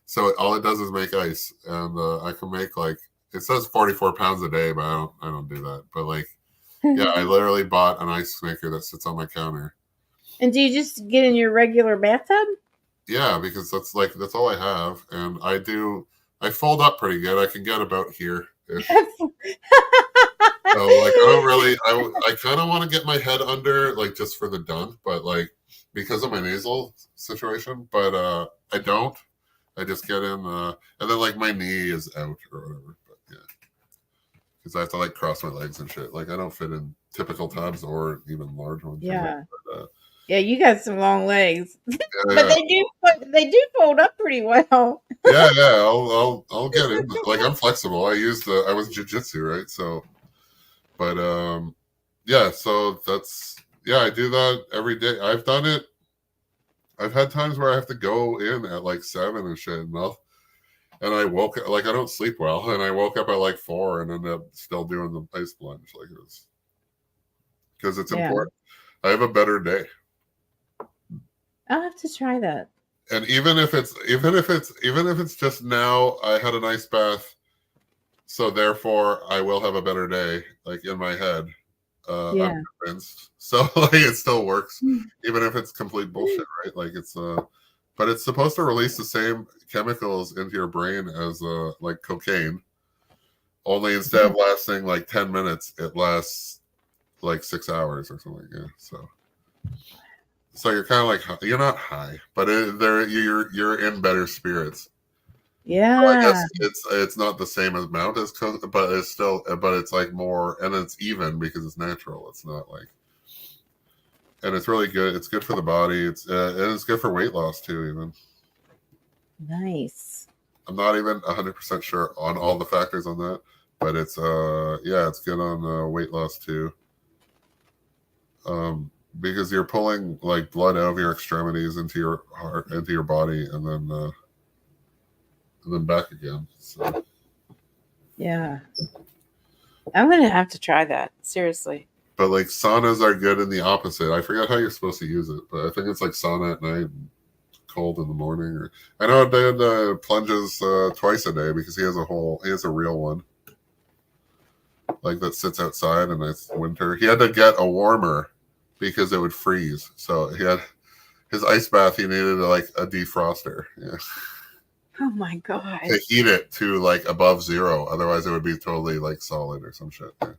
so all it does is make ice, and I can make like, it says 44 pounds a day, but I don't do that. But like, yeah, I literally bought an ice maker that sits on my counter. And do you just get in your regular bathtub? Yeah, because that's all I have, and I fold up pretty good. I can get about here ish. So like I don't really I kind of want to get my head under like just for the dunk, but like because of my nasal situation, but I don't. I just get in and then like my knee is out or whatever. But yeah, because I have to like cross my legs and shit. Like I don't fit in typical tubs or even large ones. Yeah. But, Yeah, you got some long legs, but Yeah, they do fold up pretty well. yeah. I'll get in. Like I'm flexible. I was jujitsu, right? So, but yeah. So that's yeah. I do that every day. I've done it. I've had times where I have to go in at like 7 and shit, and I woke like I don't sleep well, and I woke up at like 4 and ended up still doing the ice plunge, like it was because it's Yeah, important. I have a better day. I'll have to try that. And even if it's just now I had an ice bath, so therefore I will have a better day, like in my head. I'm Yeah. convinced. So like it still works, even if it's complete bullshit, right? Like it's but it's supposed to release the same chemicals into your brain as like cocaine. Only instead of lasting like 10 minutes, it lasts like 6 hours or something. Yeah. So you're kind of like you're not high, but you're in better spirits. So I Yeah. guess it's not the same amount as but it's still but it's like more and it's even because it's natural. It's not like and it's really good. It's good for the body. And it's good for weight loss too. Even Nice. I'm not even 100% sure on all the factors on that, but it's yeah, it's good on weight loss too. Because you're pulling like blood out of your extremities into your heart, into your body, and then back again. So, Yeah. I'm gonna have to try that. Seriously. but like saunas are good in the opposite. I forget how you're supposed to use it, but I think it's like sauna at night, and cold in the morning. Or I know Dad plunges twice a day because he has a real one like that sits outside, and it's winter. He had to get a warmer because it would freeze. So he had his ice bath. He needed like a defroster. Yeah. Oh my god. To heat it to like above 0. Otherwise, it would be totally like solid or some shit. Yeah,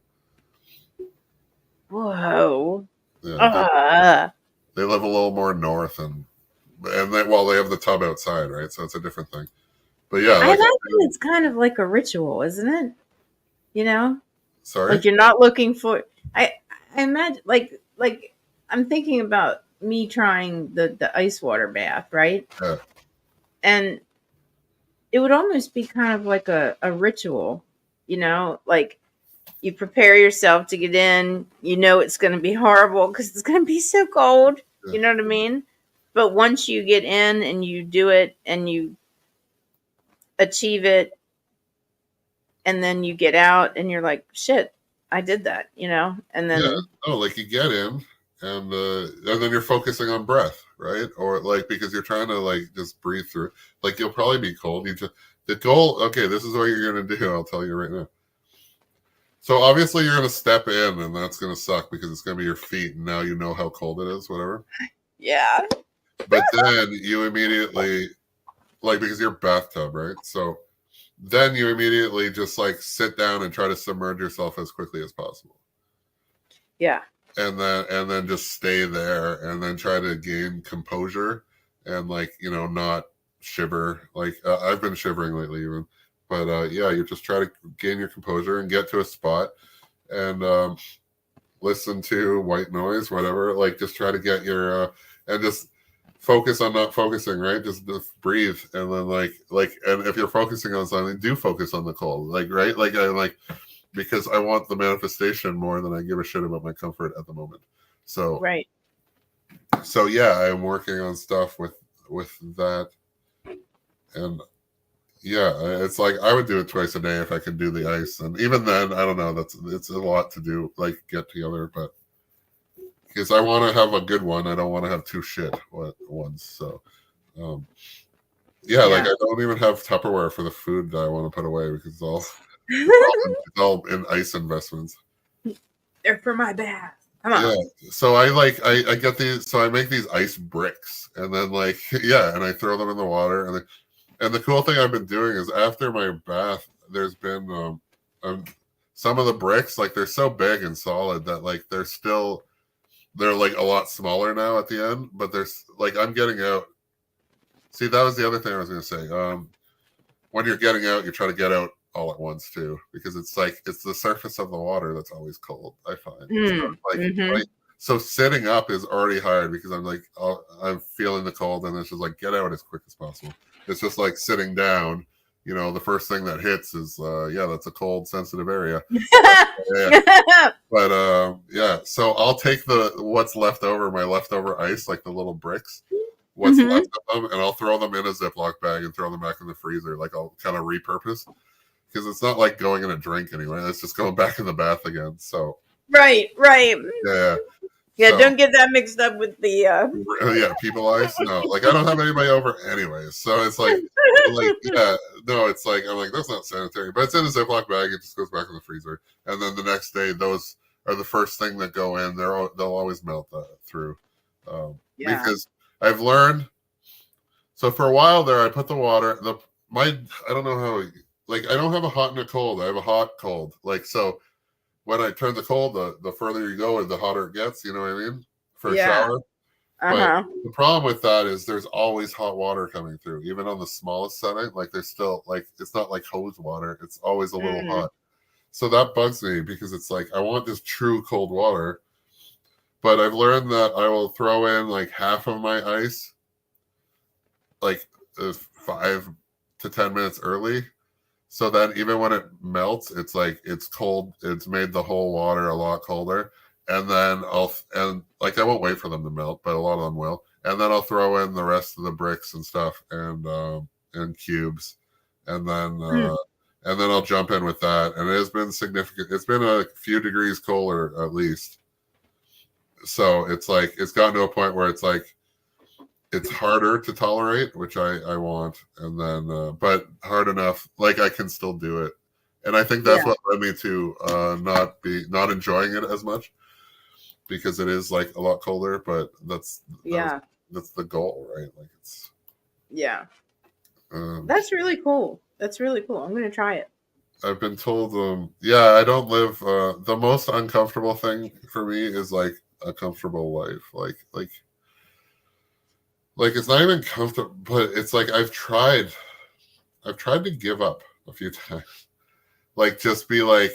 Whoa. yeah Uh, they live a little more north, and they have the tub outside, right? So it's a different thing. But yeah, I like imagine it's kind of like a ritual, isn't it? You know, sorry, like you're not looking for. I I imagine like I'm thinking about me trying the ice water bath, right? yeah, And it would almost be kind of like a ritual, like you prepare yourself to get in, it's going to be horrible because it's going to be so cold, yeah, you know what I mean? But once you get in and you do it and you achieve it, and then you get out and you're like, shit, I did that, and yeah. then, Oh, like you get in, and then you're focusing on breath, right? Or like because you're trying to like just breathe through. Like you'll probably be cold. You just the goal. Okay, this is what you're gonna do. I'll tell you right now. So obviously you're gonna step in, and that's gonna suck because it's gonna be your feet, and now you know how cold it is, whatever. yeah. But then you immediately like because you're bathtub, right? So then you immediately just like sit down and try to submerge yourself as quickly as possible. Yeah. And then just stay there and then try to gain composure and like not shiver like I've been shivering lately even but yeah you just try to gain your composure and get to a spot and listen to white noise whatever like just try to get your and just focus on not focusing right just breathe and then like and if you're focusing on something do focus on the cold like right like I like because I want the manifestation more than I give a shit about my comfort at the moment. So Right. so yeah, I'm working on stuff with that, and yeah, it's like I would do it twice a day if I could do the ice, and even then, I don't know. It's a lot to do, like get together, but because I want to have a good one, I don't want to have two shit ones. So um, yeah, like Yeah. I don't even have Tupperware for the food that I want to put away because it's all in ice investments. They're for my bath. Come Yeah. on. So I get these so I make these ice bricks and then like yeah, and I throw them in the water and the cool thing I've been doing is after my bath, there's been some of the bricks like they're so big and solid that like they're like a lot smaller now at the end, but there's like I'm getting out. See, that was the other thing I was gonna say. When you're getting out, you try to get out all at once too, because it's like it's the surface of the water that's always cold. I find so, Mm. like Mm-hmm. right. So sitting up is already hard because I'm like, I'm feeling the cold, and it's just like, get out as quick as possible. It's just like sitting down. You know, the first thing that hits is, that's a cold, sensitive area. But yeah, so I'll take what's left over, my leftover ice, like the little bricks, what's left of them, and I'll throw them in a Ziploc bag and throw them back in the freezer. Like I'll kind of repurpose because it's not like going in a drink anyway. It's just going back in the bath again. So right. Yeah, so, don't get that mixed up with the people ice. No, like I don't have anybody over anyways. So it's like it's like I'm like, that's not sanitary. But it's in a Ziploc bag, it just goes back in the freezer. And then the next day those are the first thing that go in. They'll always melt through. Because I've learned, so for a while there I put the water, I don't know how, like I don't have a hot and a cold. I have a hot cold. Like so when I turn the cold, the further you go, the hotter it gets. You know what I mean? For a shower. But the problem with that is there's always hot water coming through, even on the smallest setting. Like there's still like it's not like hose water; it's always a little hot. So that bugs me because it's like I want this true cold water, but I've learned that I will throw in like half of my ice, like 5 to 10 minutes early. So that even when it melts, it's like it's cold. It's made the whole water a lot colder. And then I won't wait for them to melt, but a lot of them will. And then I'll throw in the rest of the bricks and stuff and cubes, and then I'll jump in with that. And it has been significant. It's been a few degrees colder at least. So it's like it's gotten to a point where it's like it's harder to tolerate, which I want, and then but hard enough, like I can still do it, and I think that's what led me to not enjoying it as much because it is like a lot colder. But that's the goal, right? Like it's that's really cool. That's really cool. I'm gonna try it. I've been told I don't live the most uncomfortable thing for me is like a comfortable life, like it's not even comfortable, but it's like I've tried to give up a few times. Like just be like,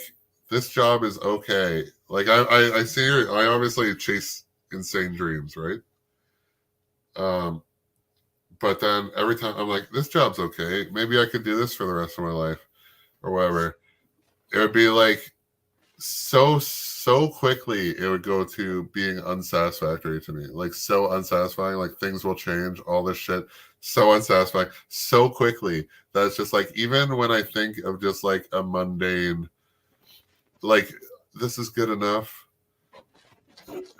this job is okay. Like I see I obviously chase insane dreams, right? But then every time I'm like, this job's okay. Maybe I could do this for the rest of my life or whatever. It would be like so quickly it would go to being unsatisfactory to me, like so unsatisfying, like things will change, all this shit, so unsatisfying so quickly that it's just like even when I think of just like a mundane, like this is good enough,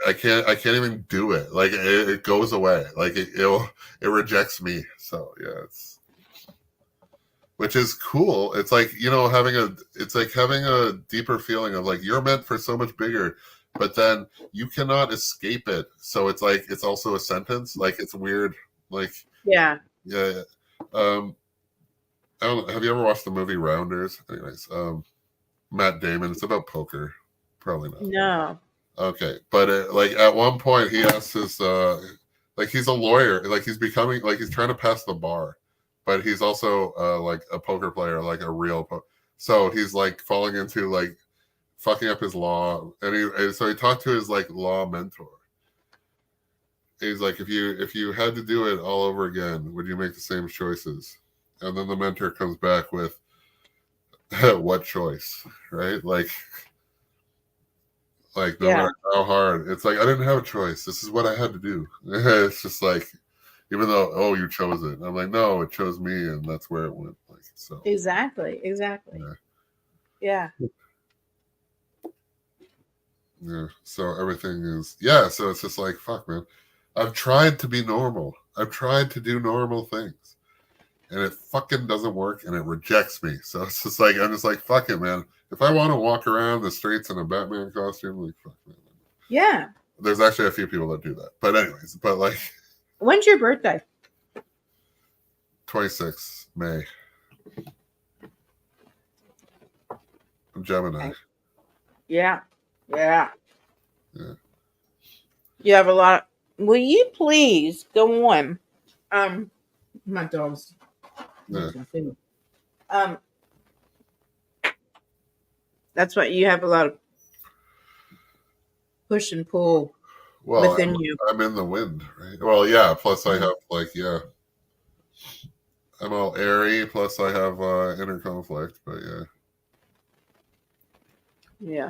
I can't even do it. Like it goes away, like it rejects me. So yeah, which is cool. It's like, having a deeper feeling of like you're meant for so much bigger, but then you cannot escape it. So it's like it's also a sentence. Like it's weird. Like yeah. I don't know, have you ever watched the movie Rounders? Anyways, Matt Damon. It's about poker. Probably not. No. Okay, but like at one point he asks his like he's a lawyer, like he's becoming like he's trying to pass the bar, but he's also like a poker player, like a real so he's like falling into like fucking up his law, and so he talked to his like law mentor. He's like, if you had to do it all over again, would you make the same choices? And then the mentor comes back with what choice, right? Like no matter how hard, it's like I didn't have a choice. This is what I had to do. It's just like, even though you chose it, I'm like, no, it chose me, and that's where it went. Like so. Exactly. Yeah. Yeah. So everything is So it's just like, fuck, man. I've tried to be normal. I've tried to do normal things, and it fucking doesn't work, and it rejects me. So it's just like I'm just like, fuck it, man. If I want to walk around the streets in a Batman costume, like fuck, man. Yeah. There's actually a few people that do that, but anyways, like. When's your birthday? 26th May. I'm Gemini. Okay. Yeah. You have a lot. Will you please go on? My dog's. Yeah. That's what you have a lot of push and pull Well, within you. I'm in the wind, right? Well, yeah. Plus, I Mhm. have I'm all airy. Plus, I have inner conflict. But yeah, Yeah.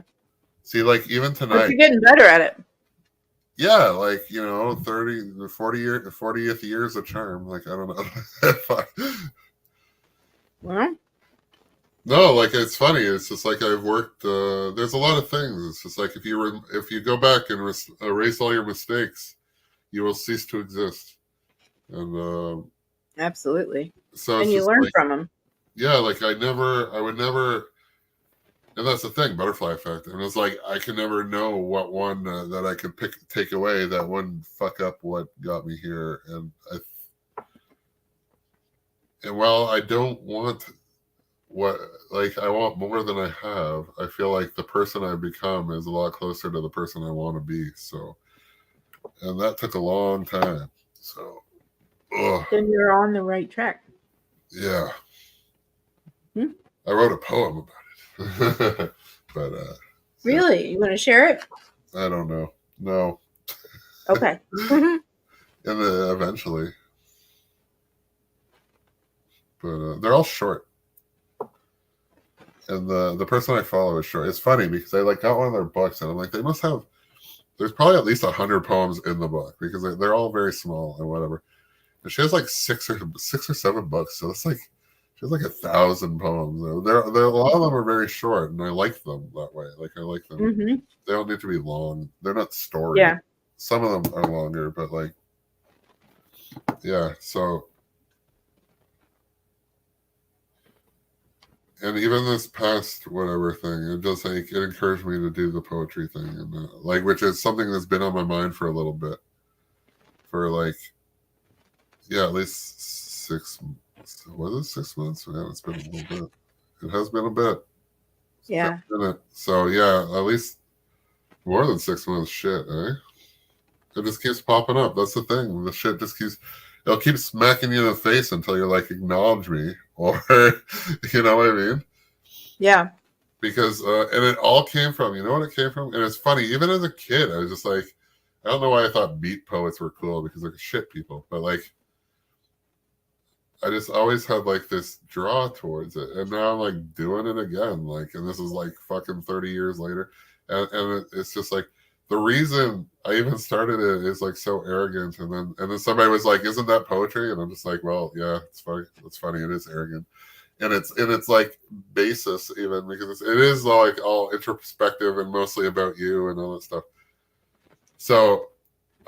see, like even But tonight, you're getting better at it. yeah, like 40th year's a charm. Like I don't know. Well, No, like it's funny. It's just like I've worked. There's a lot of things. It's just like if you go back and erase all your mistakes, you will cease to exist. And absolutely. so And it's you just learn like, from them. yeah, like I would never, and that's the thing, butterfly effect. And it's like I can never know what one that I can take away that wouldn't fuck up what got me here. And while I don't want what like I want more than I have, I feel like the person I've become is a lot closer to the person I want to be. So, and that took a long time. So, ugh, Then you're on the right track. yeah. Hmm? I wrote a poem about it, but yeah, Really? You want to share it? I don't know. No, Okay. and eventually, but they're all short. And the person I follow is short. It's funny because I like got one of their books, and I'm like, they must have. There's probably at least 100 poems in the book because they're all very small and whatever. And she has like six or seven books, so it's like she has like 1,000 poems. They're a lot of them are very short, and I like them that way. Like I like them. Hmm. They don't need to be long. They're not stories. Yeah. Some of them are longer, but like, yeah. So, and even this past whatever thing, it just like it encouraged me to do the poetry thing, and like which is something that's been on my mind for a little bit, for like, yeah, at least 6 months. Was it 6 months? Yeah, it's been a little bit. It has been a bit. Yeah. So yeah, at least more than 6 months. Shit, eh? It just keeps popping up. That's the thing. The shit just keeps. It'll keep smacking you in the face until you're like, acknowledge me, or you know what I mean? Yeah. Because and it all came from. You know what it came from? And it's funny. Even as a kid, I was just like, I don't know why I thought beat poets were cool because they're shit people, but like. I just always had like this draw towards it, and now I'm like doing it again. Like, and this is like fucking 30 years later, and it's just like the reason I even started it is like so arrogant, and then somebody was like, "Isn't that poetry?" And I'm just like, "Well, yeah, it's funny. It's funny. It is arrogant, and it's like basis even because it is like all introspective and mostly about you and all that stuff." So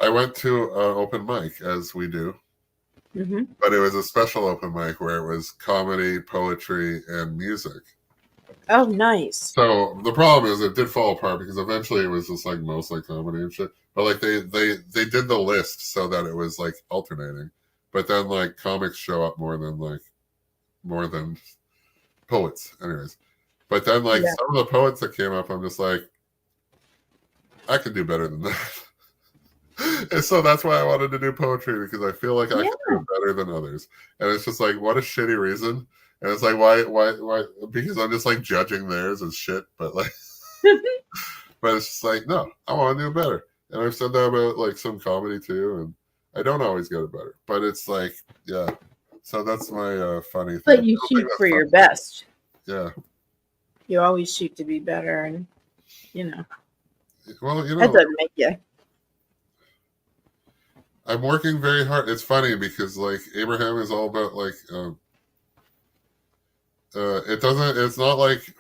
I went to an open mic as we do. Hmm. But it was a special open mic where it was comedy, poetry, and music. Oh, nice. So the problem is it did fall apart because eventually it was just like mostly comedy and shit. But like they did the list so that it was like alternating. But then like comics show up more than poets, anyways. But then like Yeah. some of the poets that came up, I'm just like, I could do better than that. And so that's why I wanted to do poetry because I feel like I Yeah. can do it better than others. And it's just like, what a shitty reason. And it's like, why? Because I'm just like judging theirs as shit. But like, but it's just like, no, I want to do better. And I've said that about like some comedy too. And I don't always get it better. But it's like, yeah. So that's my funny thing. But you I don't shoot think for that's your funny. best. Yeah. You always shoot to be better, and Well, that doesn't make you. I'm working very hard. It's funny because like Abraham is all about like it doesn't it's not like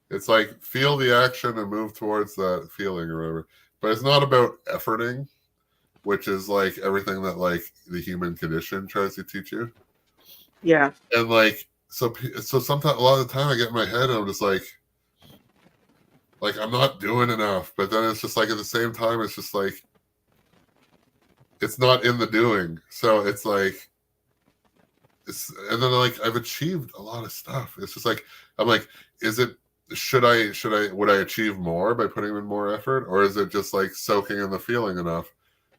it's like feel the action and move towards that feeling or whatever. But it's not about efforting, which is like everything that like the human condition tries to teach you. Yeah. And like so sometimes a lot of the time I get in my head and I'm just like I'm not doing enough. But then it's just like at the same time it's just like it's not in the doing. So it's like and then like I've achieved a lot of stuff. It's just like I'm like, is it would I achieve more by putting in more effort, or is it just like soaking in the feeling enough?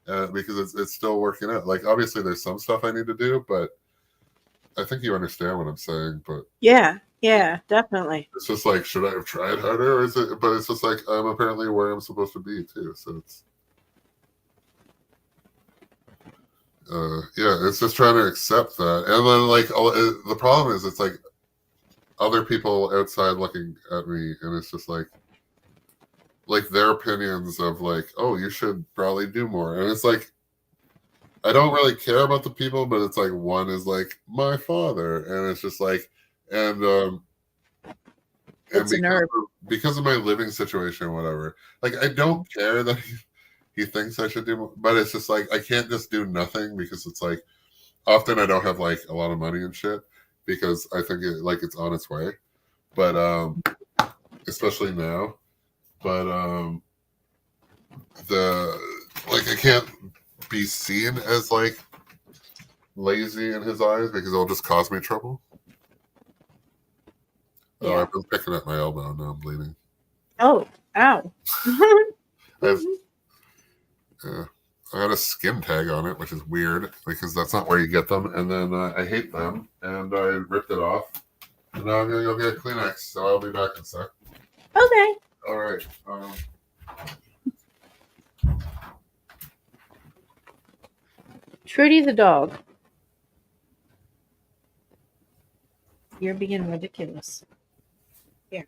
Because it's still working out. Like obviously there's some stuff I need to do, but I think you understand what I'm saying. But Yeah. Yeah. Definitely. it's just like, should I have tried harder, or is it? But it's just like I'm apparently where I'm supposed to be too. So it's Yeah, it's just trying to accept that, and then like the problem is, it's like other people outside looking at me, and it's just like their opinions of like, oh, you should probably do more, and it's like I don't really care about the people, but it's like one is like my father, and it's just like, and and It's a nerve. because of my living situation or whatever, like I don't care that he thinks I should do more, but it's just like I can't just do nothing, because it's like often I don't have like a lot of money and shit, because I think it's on its way, but especially now, but the like I can't be seen as like lazy in his eyes, because it'll just cause me trouble. Oh, Yeah. I've been picking at my elbow, now I'm bleeding. Oh, ow. I've yeah, I got a skin tag on it, which is weird because that's not where you get them. And then I hate them, and I ripped it off. And now I'm gonna go get Kleenex, so I'll be back in a sec. Okay. All right. Trudy the dog. You're being ridiculous. Here.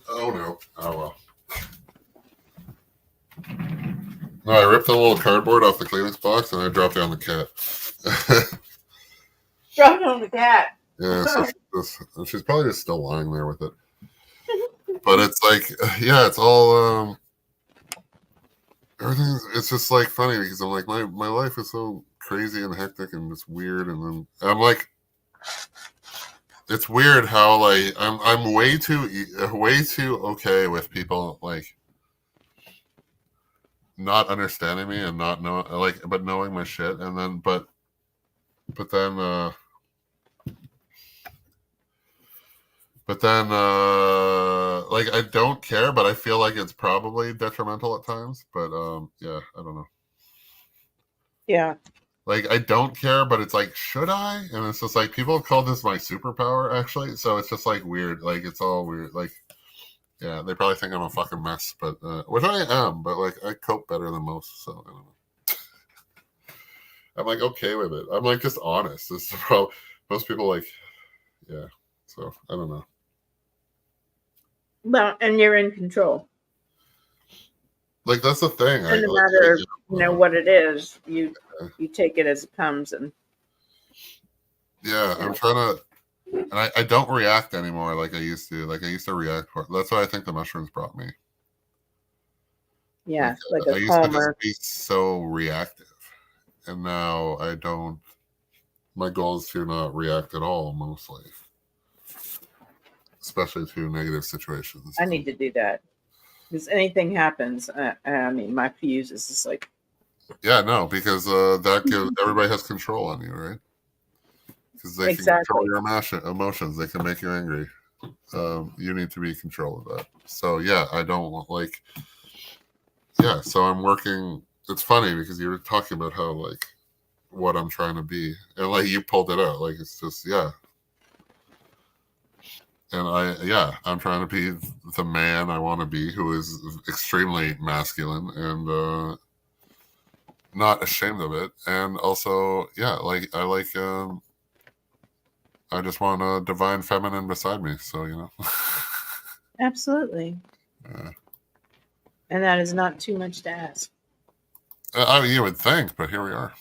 Oh no. Oh well. No, I ripped a little cardboard off the Kleenex box and I dropped it on the cat. Drop it on the cat. Yeah, so she's probably just still lying there with it. But it's like, yeah, it's all everything. It's just like funny, because I'm like, my life is so crazy and hectic and it's weird, and then I'm like, it's weird how like I'm way too okay with people like not understanding me and not know like, but knowing my shit, and then but then like I don't care, but I feel like it's probably detrimental at times. But yeah, I don't know. Yeah. Like I don't care, but it's like, should I? And it's just like people have called this my superpower, actually. So it's just like weird. Like it's all weird. Like yeah, they probably think I'm a fucking mess, but which I am. But like I cope better than most, so I don't know. I'm like okay with it. I'm like just honest. This is the problem. Most people like, yeah. So I don't know. Well, and you're in control. Like that's the thing. And no matter what it is, you take it as it comes, and yeah, I'm trying to, and I don't react anymore like I used to. Like I used to react. That's why I think the mushrooms brought me. Yeah, like I a used calmer. to just be so reactive, and now I don't. My goal is to not react at all, mostly, especially to negative situations. I need to do that, because anything happens, I mean, my fuse is just like. Yeah, no, because that gives everybody has control on you, right? Because they can control your emotions. They can make you angry. You need to be in control of that. So yeah, I don't want like. Yeah, so I'm working. It's funny because you were talking about how like what I'm trying to be, and like you pulled it out. Like it's just yeah. And I'm trying to be the man I want to be, who is extremely masculine and not ashamed of it, and also yeah, like I just want a divine feminine beside me, so you know. Absolutely. And that is not too much to ask. I mean, you would think, but here we are.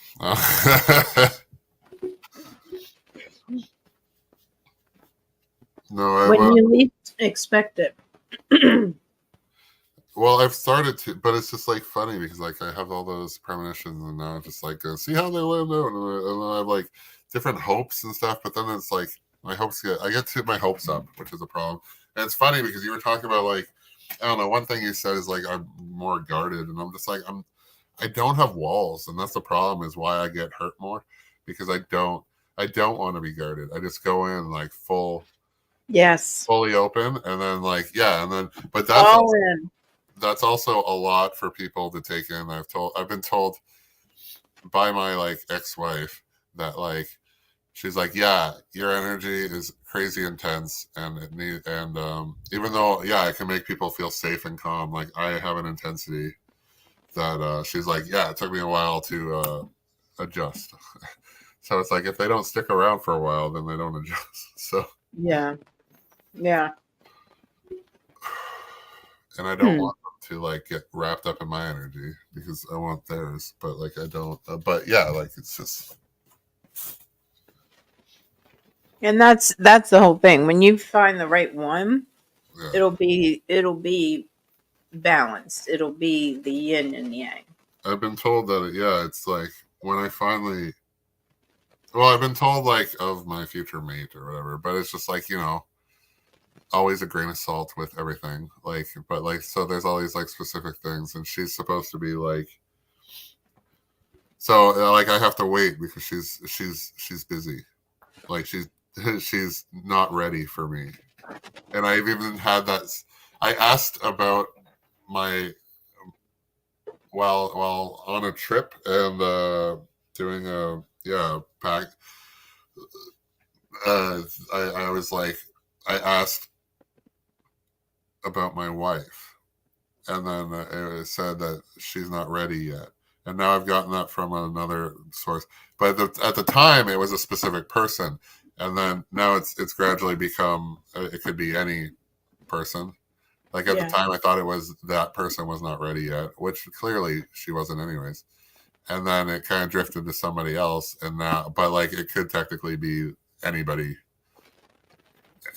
No, when you least expect it. Well, I've started to, but it's just like funny because like I have all those premonitions, and now just like see how they land out, and then I have like different hopes and stuff. But then it's like my hopes I get to my hopes up, which is a problem. And it's funny because you were talking about like I don't know. One thing you said is like I'm more guarded, and I'm just like I don't have walls, and that's the problem. Is why I get hurt more, because I don't want to be guarded. I just go in like fully open, and then like yeah, and then but that's all in. That's also a lot for people to take in. I've been told by my like ex-wife that like she's like, yeah, your energy is crazy intense, and even though yeah, it can make people feel safe and calm, like I have an intensity that she's like, yeah, it took me a while to adjust. So it's like if they don't stick around for a while, then they don't adjust. So Yeah. Yeah. and I don't want them to like get wrapped up in my energy because I want theirs, but like I don't. But yeah, like it's just And that's the whole thing. When you find the right one, yeah. it'll be balanced. It'll be the yin and yang. I've been told that yeah, it's like when I finally. Well, I've been told like of my future mate or whatever, but it's just like always a grain of salt with everything. Like, but like, so there's all these like specific things, and she's supposed to be like, so like I have to wait because she's busy, like she's not ready for me, and I've even had that. I asked about my while on a trip and doing a pack. I was like, I asked about my wife, and then it said that she's not ready yet. And now I've gotten that from another source, but at the time it was a specific person, and then now it's gradually become it could be any person. Like at the time, I thought it was that person was not ready yet, which clearly she wasn't, anyways. And then it kind of drifted to somebody else, and now, but like it could technically be anybody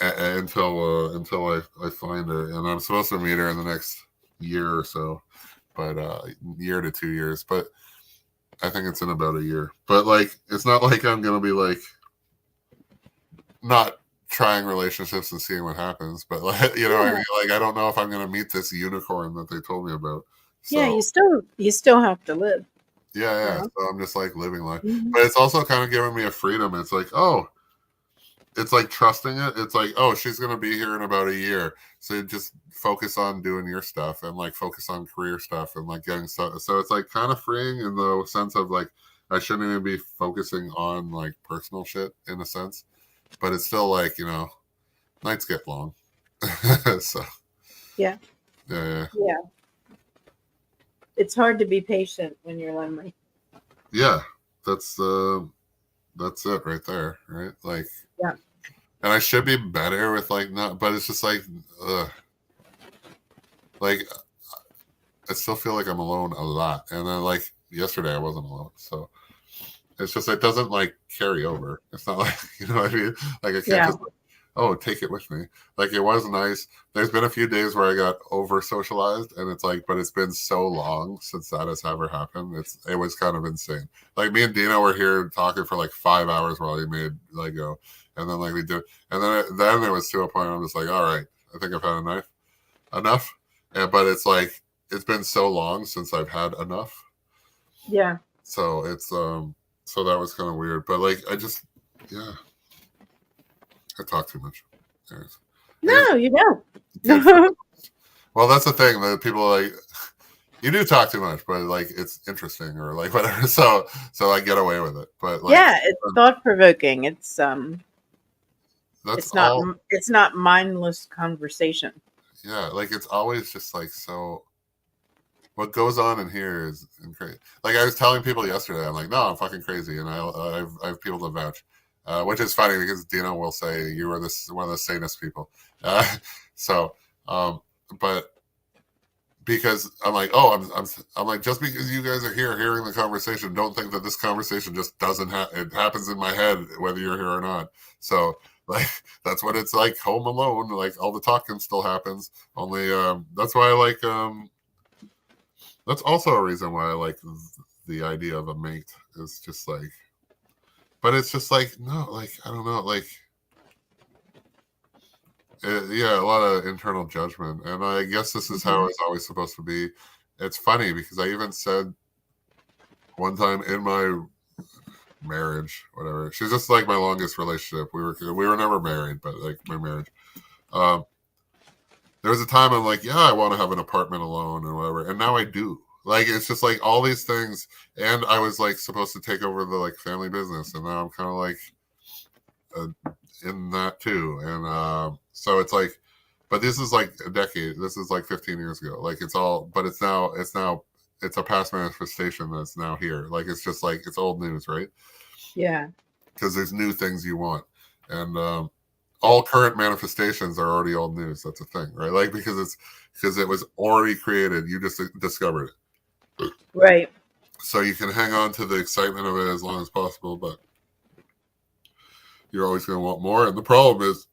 until I find her, and I'm supposed to meet her in the next year or so, but year to 2 years. But I think it's in about a year. But like, it's not like I'm gonna be like not trying relationships and seeing what happens. But like, what I mean, like I don't know if I'm gonna meet this unicorn that they told me about. So, yeah, you still have to live. Yeah. So I'm just like living life, but it's also kind of giving me a freedom. It's like, oh. It's like trusting it. It's like, oh, she's gonna be here in about a year, so you just focus on doing your stuff and like focus on career stuff and like getting stuff. So it's like kind of freeing in the sense of like I shouldn't even be focusing on like personal shit in a sense, but it's still like nights get long. So yeah. It's hard to be patient when you're lonely. Yeah, that's it right there, right? Like yeah. And I should be better with like not, but it's just like, like I still feel like I'm alone a lot. And then like yesterday I wasn't alone, so it's just it doesn't like carry over. It's not like what I mean. Like I can't just take it with me. Like it was nice. There's been a few days where I got over socialized, and it's like, but it's been so long since that has ever happened. It was kind of insane. Like me and Dina were here talking for like 5 hours while he made Lego. And then like we do, and then it was to a point where I'm just like, all right, I think I've had enough. But it's like it's been so long since I've had enough. Yeah. So it's so that was kind of weird. But like I talk too much. No, you don't. Well, that's the thing that people are like. You do talk too much, but like it's interesting or like whatever. So I get away with it. But like, it's thought provoking. It's It's not mindless conversation. Yeah, like it's always just like so. What goes on in here is crazy. Like I was telling people yesterday, I'm like, no, I'm fucking crazy, and I have people to vouch, which is funny because Dina will say you are one of the sanest people. But because I'm like, oh, I'm like, just because you guys are here hearing the conversation, don't think that this conversation just doesn't it happens in my head whether you're here or not. So like that's what it's like home alone. Like all the talking still happens. Only that's why I like that's also a reason why I like the idea of a mate is just like, but it's just like no, like I don't know, like a lot of internal judgment, and I guess this is how it's always supposed to be. It's funny because I even said one time in my marriage, whatever. She's just like my longest relationship. We were never married, but like my marriage. There was a time I'm like, yeah, I want to have an apartment alone and whatever, and now I do. Like it's just like all these things, and I was like supposed to take over the like family business, and now I'm kind of like in that too, and so it's like, but this is like a decade. This is like 15 years ago. Like it's all, but it's now it's a past manifestation that's now here. Like it's just like it's old news, right? Yeah. Because there's new things you want, and all current manifestations are already old news. That's a thing, right? Like because it was already created. You just discovered it, Right. so you can hang on to the excitement of it as long as possible, but you're always going to want more. And the problem is,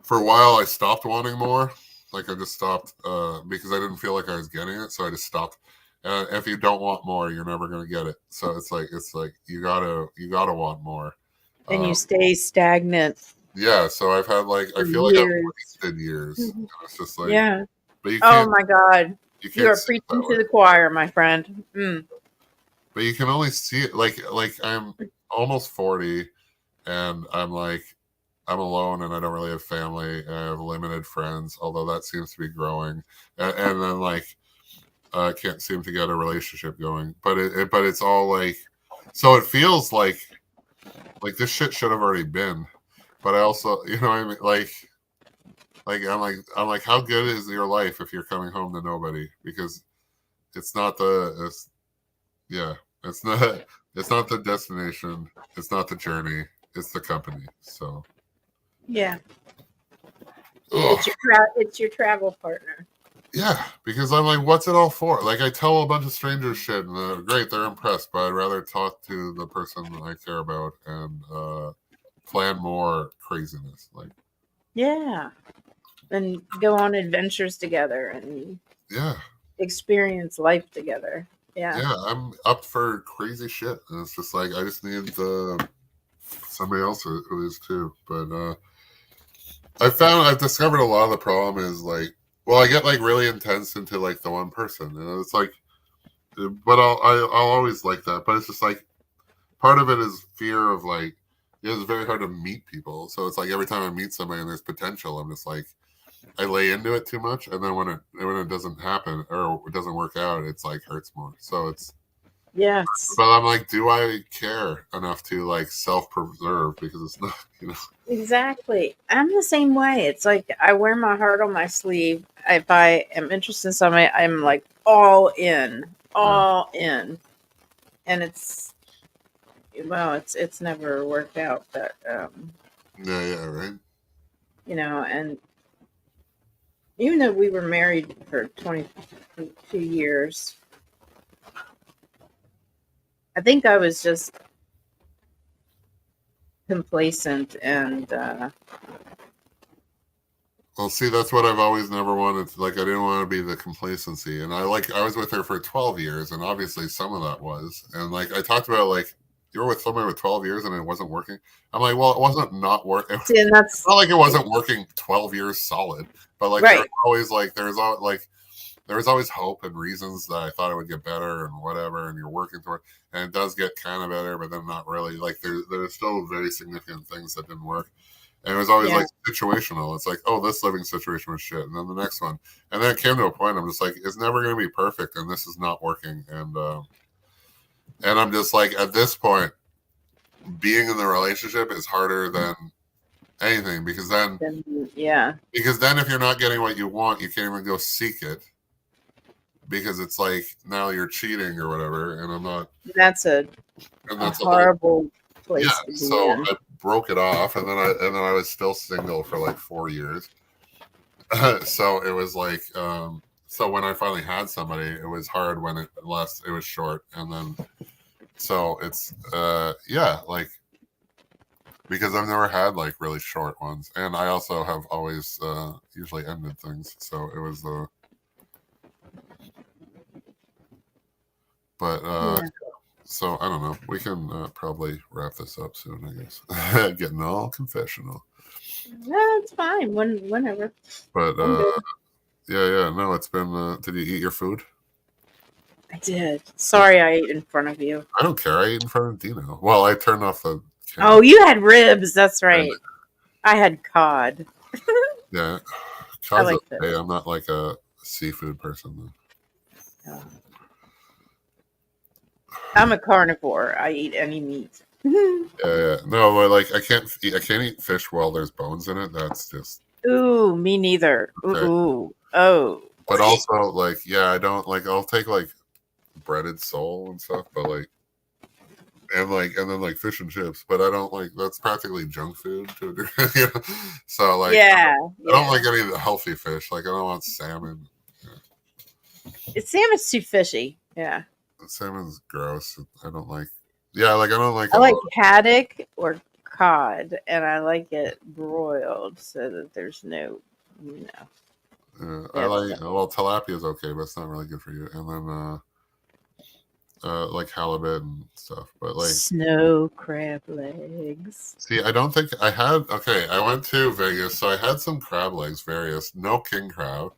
for a while, I stopped wanting more. Like I just stopped because I didn't feel like I was getting it, so I just stopped. And if you don't want more, you're never going to get it. So it's like you gotta want more. And you stay stagnant. Yeah. So I've had like I For feel like I've years. wasted years. And it's just like Yeah. but you Oh can't. my God. You You are can't see it preaching that to way. the choir, my friend. Mm. But you can only see it like I'm almost 40, and I'm alone and I don't really have family. And I have limited friends, although that seems to be growing. And then like I can't seem to get a relationship going. But it's all like, so it feels like this shit should have already been. But I also, you know what I mean? I'm like, how good is your life if you're coming home to nobody? Because it's not it's not it's not the destination, it's not the journey, it's the company. So Yeah. ugh. It's your travel partner. Yeah, because I'm like, what's it all for? Like, I tell a bunch of strangers shit, and great, they're impressed, but I'd rather talk to the person that I care about and plan more craziness. Like, Yeah. And go on adventures together and yeah, experience life together. Yeah. yeah, I'm up for crazy shit, and it's just like I just need somebody else who is too. But I've discovered a lot of the problem is like, well, I get like really intense into like the one person, and it's like, but I'll always like that. But it's just like part of it is fear of like, it's very hard to meet people. So it's like every time I meet somebody and there's potential, I'm just like I lay into it too much, and then when it doesn't happen or it doesn't work out, it's like hurts more. So it's, Yes. but I'm like, do I care enough to like self-preserve because it's not, you know? Exactly. I'm the same way. It's like I wear my heart on my sleeve. If I am interested in somebody, I'm like all in. All in. And it's never worked out, but Yeah, right. and even though we were married for 22 years, I think I was just complacent and Well, see, that's what I've always never wanted. Like, I didn't want to be the complacency, and I was with her for 12 years, and obviously some of that was, and like I talked about, like you were with somebody with 12 years and it wasn't working. I'm like, well, it wasn't not working. and It's that's not like it wasn't working 12 years solid, but like right. there was always hope and reasons that I thought it would get better and whatever, and you're working toward, and it does get kind of better, but then not really. Like there's still very significant things that didn't work. And it was always Yeah. like situational. It's like, oh, this living situation was shit, and then the next one, and then it came to a point. I'm just like, it's never going to be perfect, and this is not working. And I'm just like, at this point, being in the relationship is harder than anything because then if you're not getting what you want, you can't even go seek it because it's like now you're cheating or whatever. And I'm not. That's a horrible place to be so in. I broke it off, and then I was still single for like 4 years. So it was like, so when I finally had somebody, it was hard when it was short, and then so it's like because I've never had like really short ones, and I also have always usually ended things, so it was but so I don't know. We can probably wrap this up soon, I guess. Getting all confessional. Yeah, it's fine. Whenever. But no, it's been. Did you eat your food? I did. Sorry, I ate in front of you. I don't care. I ate in front of Dino. Well, I turned off the camera. Oh, you had ribs. That's right. I had cod. Yeah, I like okay. I'm not like a seafood person though. Uh, I'm a carnivore. I eat any meat. Yeah. No, but like I can't eat fish while there's bones in it. That's just Ooh, me neither. okay. Ooh, oh. But also like yeah, I don't like I'll take like breaded sole and stuff, but like and then like fish and chips, but I don't like that's practically junk food to a degree, you know? So like Yeah, I don't yeah. like any of the healthy fish. Like I don't want salmon. Salmon's too fishy. Yeah. Salmon's gross. I don't like. Yeah, like I don't like I a like lot. haddock or cod, and I like it broiled so that there's no, you know, I bad like stuff. well tilapia is okay, but it's not really good for you. And then like halibut and stuff. But like Snow crab legs. see, I don't think I had. Okay, I went to Vegas, so I had some crab legs, various. No king crab,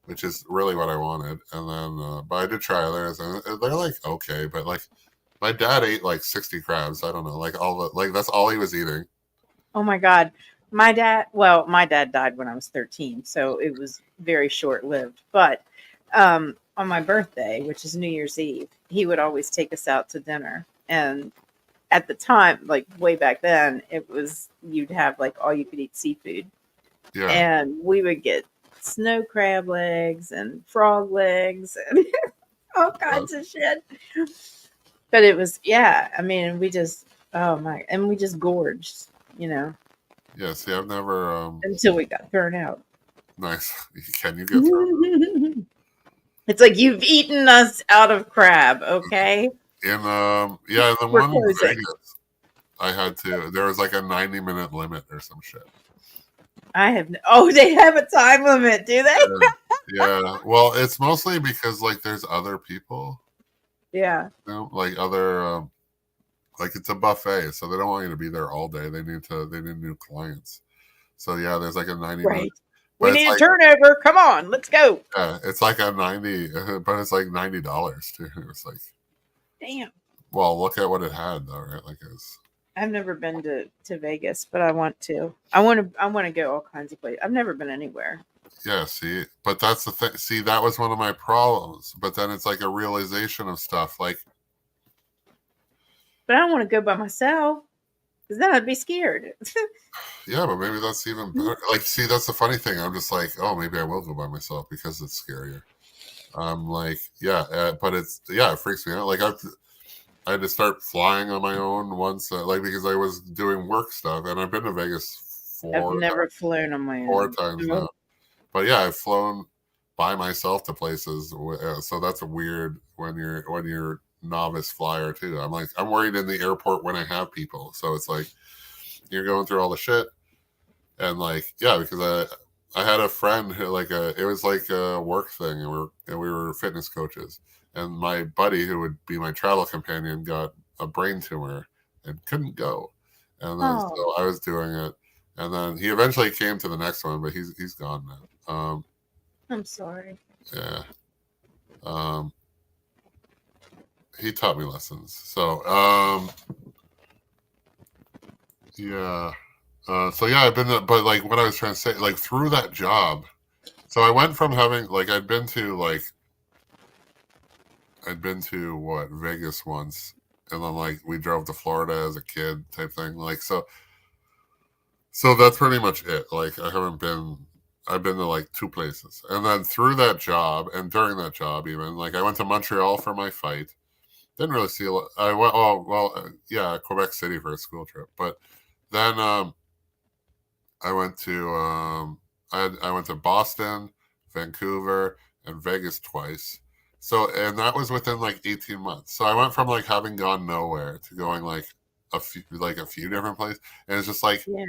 which is really what I wanted. And then, but I did try others, and they're like okay, but like my dad ate like 60 crabs. I don't know, like all the like that's all he was eating. Oh my God. My dad died when I was 13, so it was very short lived. But on my birthday, which is New Year's Eve, he would always take us out to dinner. And at the time, like way back then, it was you'd have like all you could eat seafood. Yeah, And we would get snow crab legs and frog legs and all uh, kinds of shit. But it was, yeah, I mean, we just, oh my, and we just gorged, you know, yeah. See, I've never. until we got thrown out. Nice. Can you get through It's like you've eaten us out of crab, okay? in yeah in the We're one in closing. Vegas? I had to. There was like a 90-minute limit or some shit. Oh, they have a time limit, do they? Yeah. Yeah. Well, it's mostly because like there's other people, Yeah, you know, like other like it's a buffet, so they don't want you to be there all day. They need new clients. So yeah, there's like a 90-minute, right. We but it's need a like turnover. Come on, let's go. yeah, it's like a 90, but it's like $90 too. It's like Damn. well, look at what it had though, right? Like it's I've never been to Vegas, but I want to. I want to go all kinds of places. I've never been anywhere. yeah, see, but that's the thing. See, that was one of my problems. But then it's like a realization of stuff. Like, But I don't want to go by myself because then I'd be scared. yeah, but maybe that's even better. Like, see, that's the funny thing. I'm just like, oh, maybe I will go by myself because it's scarier. I'm like, yeah, but it's yeah, it freaks me out. Like I had to start flying on my own once, like because I was doing work stuff, and I've been to Vegas I've never flown on my four own. times Nope. now. But yeah, I've flown by myself to places, so that's weird when you're novice flyer too. I'm like I'm worried in the airport when I have people, so it's like you're going through all the shit and like yeah, because I had a friend who like it was like a work thing, and we were fitness coaches, and my buddy who would be my travel companion got a brain tumor and couldn't go, and then Oh, so I was doing it, and then he eventually came to the next one, but he's gone now. I'm sorry. Yeah. Um, he taught me lessons. So, yeah. So yeah, I've been, but like what I was trying to say, like through that job, so I went from having like I'd been to what Vegas once, and then like we drove to Florida as a kid type thing. Like so that's pretty much it. Like I've been to like two places, and then through that job and during that job, even like I went to Montreal for my fight. Didn't really see a lot. I went, oh, well, yeah, Quebec City for a school trip. But then I went to, I went to Boston, Vancouver, and Vegas twice. So, and that was within like 18 months. So I went from like having gone nowhere to going like a few different places. And it's just like, Yeah.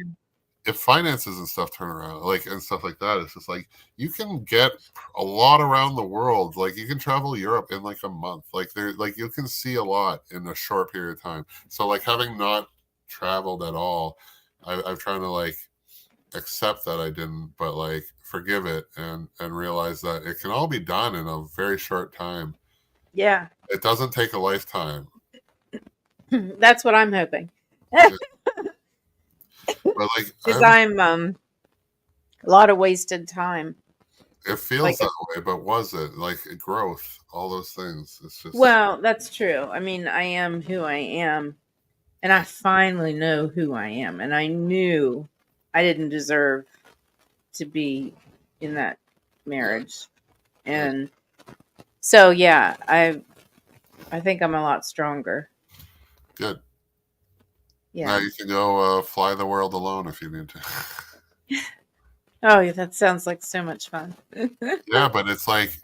if finances and stuff turn around, like and stuff like that, it's just like you can get a lot around the world. Like you can travel Europe in like a month. Like there, like you can see a lot in a short period of time. So like having not traveled at all, I've trying to like accept that I didn't, but like forgive it and realize that it can all be done in a very short time. Yeah. It doesn't take a lifetime. That's what I'm hoping. Yeah. But like I Because was, I'm a lot of wasted time. It feels Like, that way, but was it like growth? All those things. It's just well, that's true. I mean, I am who I am, and I finally know who I am, and I knew I didn't deserve to be in that yeah, marriage. yeah, And so yeah, I think I'm a lot stronger. good. Now Yeah. you can go fly the world alone if you need to. Oh, yeah, that sounds like so much fun. Yeah, but it's like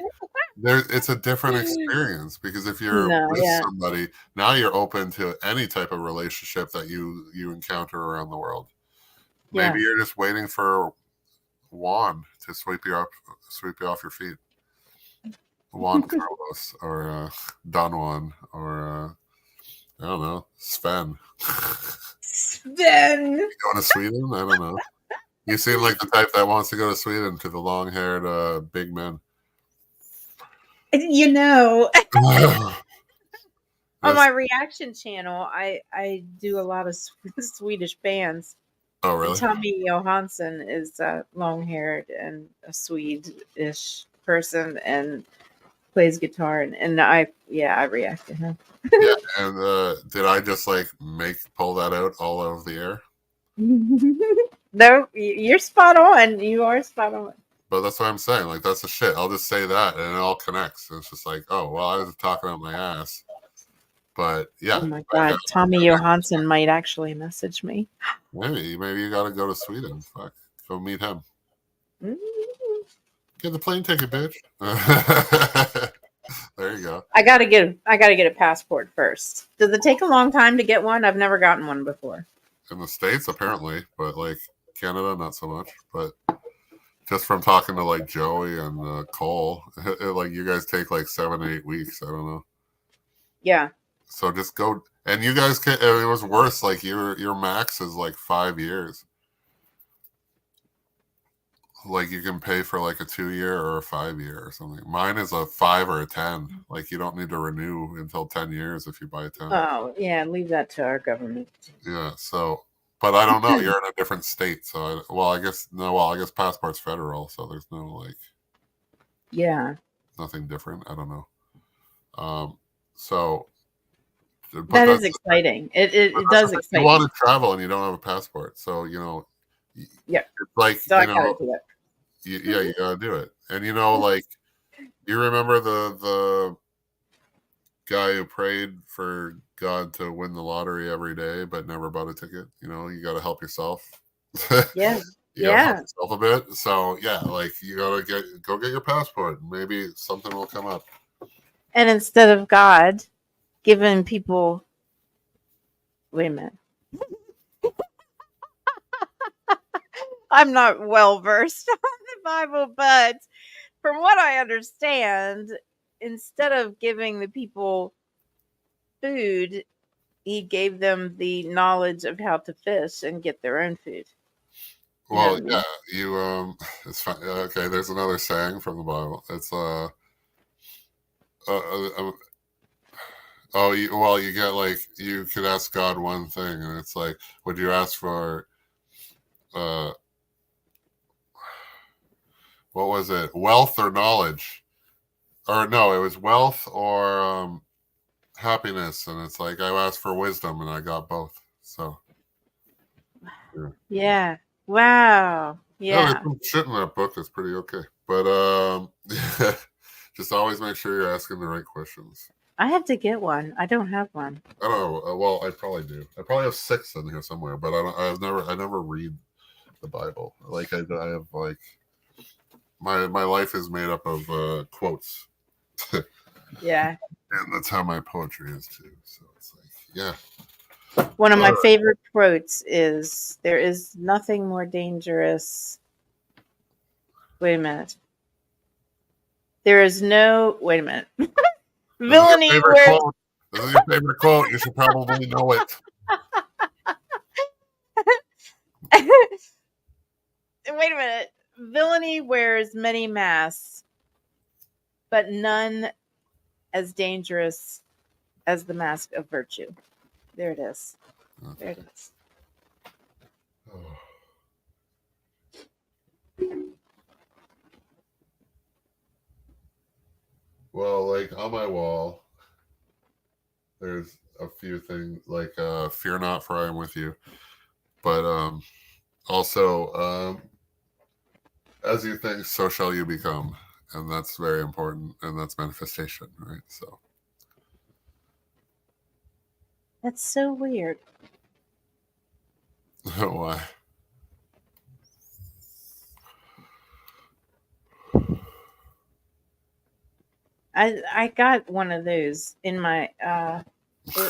it's a different experience because if you're No, with yeah. somebody, now you're open to any type of relationship that you encounter around the world. Maybe Yeah. you're just waiting for Juan to sweep you off your feet. Juan Carlos or Don Juan or I don't know, Sven. Then Going to Sweden? I don't know. You seem like the type that wants to go to Sweden to the long-haired big men. you know, on Yes. my reaction channel, I do a lot of Swedish bands. Oh, And really? Tommy Johansson is long haired and a Swedish person and plays guitar. And I react to him. Yeah. And did I just like pull that out all over the air? No, you're spot on. You are spot on. But that's what I'm saying. Like that's the shit. I'll just say that, and it all connects. And it's just like, oh well, I was talking out my ass. But Oh yeah, my God. Tommy Johansson might actually message me. maybe you got to go to Sweden. Fuck, go meet him. Mm. Get the plane ticket, bitch. There you go. I gotta get a passport first. Does it take a long time to get one? I've never gotten one before. In the States, apparently, but like Canada, not so much. But just from talking to like Joey and Cole, like you guys take like 7 to 8 weeks. I don't know. Yeah. So just go, and you guys can. It was worse. Like your max is like 5 years. Like you can pay for like a 2 year or a 5 year or something. Mine is a 5 or a 10. Like you don't need to renew until 10 years if you buy a 10. Oh, yeah. Leave that to our government. Yeah. So, but I don't know. You're in a different state, so well, I guess no. Well, I guess passport's federal, so there's no like Yeah. nothing different. I don't know. So, but That is that's exciting. but It that's the does thing. You excite want me. to travel and you don't have a passport, so Yeah. it's like So I gotta do it. yeah, you gotta do it. And like you remember the guy who prayed for God to win the lottery every day but never bought a ticket. You got to help yourself. Yeah. You got to help Yeah. yourself a bit. So yeah, like you got to go get your passport. Maybe something will come up. And instead of God giving people, wait a minute, I'm not well versed on the Bible, but from what I understand, instead of giving the people food, he gave them the knowledge of how to fish and get their own food. You know Well, what I yeah, mean? you it's fine. Okay, there's another saying from the Bible. It's uh oh, you get like you could ask God one thing, and it's like, would you ask for uh what was it, wealth or knowledge? Or no, it was wealth or happiness, and it's like I asked for wisdom, and I got both. So yeah, Yeah. Wow. yeah, there's Yeah. some shit in that book that's pretty okay, but just always make sure you're asking the right questions. I have to get one. I don't have one. I don't know. Well, I probably do. I probably have 6 in here somewhere, but I don't. I never read the Bible. Like I have like my life is made up of quotes, Yeah. and that's how my poetry is too. So it's like, yeah. One of All my right. favorite quotes is there is nothing more dangerous. Wait a minute. There is no, wait a minute. This is your Villainy favorite where, quote. This is your favorite quote. You should probably know it. wait a minute. Villainy wears many masks, but none as dangerous as the mask of virtue. There it is. There it is. Well, like on my wall, there's a few things like "Fear not, for I am with you," but also as you think, so shall you become, and that's very important, and that's manifestation, right? So That's so weird. why? I got one of those in my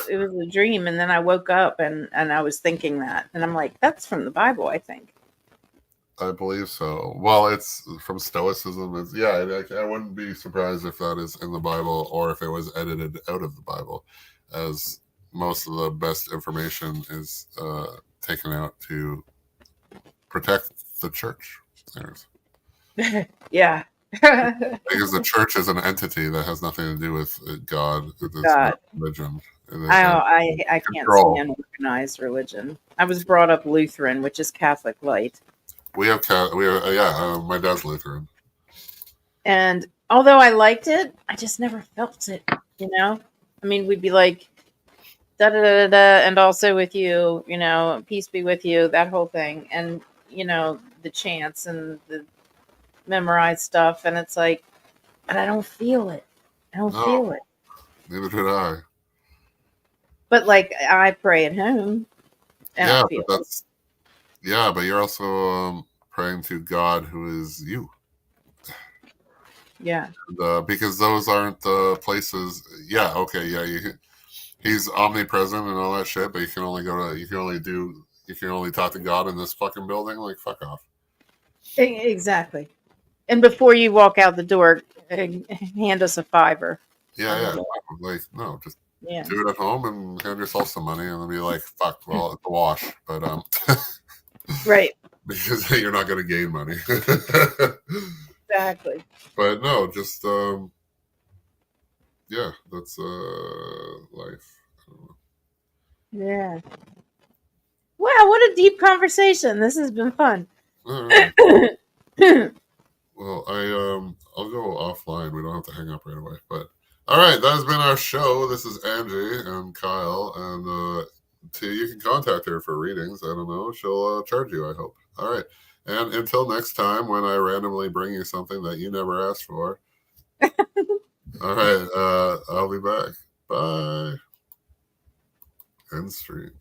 it was a dream, and then I woke up and I was thinking that, and I'm like, that's from the Bible, I think. I believe so. Well, it's from Stoicism. It's, yeah, I wouldn't be surprised if that is in the Bible or if it was edited out of the Bible, as most of the best information is taken out to protect the church. There's, Yeah. because the church is an entity that has nothing to do with God. It's not God. religion. I can't Control. stand organized religion. I was brought up Lutheran, which is Catholic light. We have my dad's Lutheran. And although I liked it, I just never felt it, you know? I mean, we'd be like, da da da da, da, and also with you, peace be with you, that whole thing. And, the chants and the memorized stuff. And it's like, but I don't feel it. I don't No, feel it. neither did I. But like, I pray at home and I Yeah, feel but it. but you're also praying to God, who is you. Yeah. Because those aren't the places. Yeah, okay, yeah, he's omnipresent and all that shit, but you can only talk to God in this fucking building. Like, fuck off. Exactly. And before you walk out the door, hand us a $5 on the Yeah, door. like no, just Yeah. do it at home and hand yourself some money, and then be like, fuck, well, it's a wash, but Right. because you're not gonna gain money. Exactly. But no, just yeah, that's life. Yeah. Wow, what a deep conversation. This has been fun. All right. Well, I'll go offline. We don't have to hang up right away. But all right, that has been our show. This is Angie and Kyle, and you can contact her for readings. I don't know. She'll charge you, I hope. All right. And until next time, when I randomly bring you something that you never asked for. All right. I'll be back. Bye. End stream.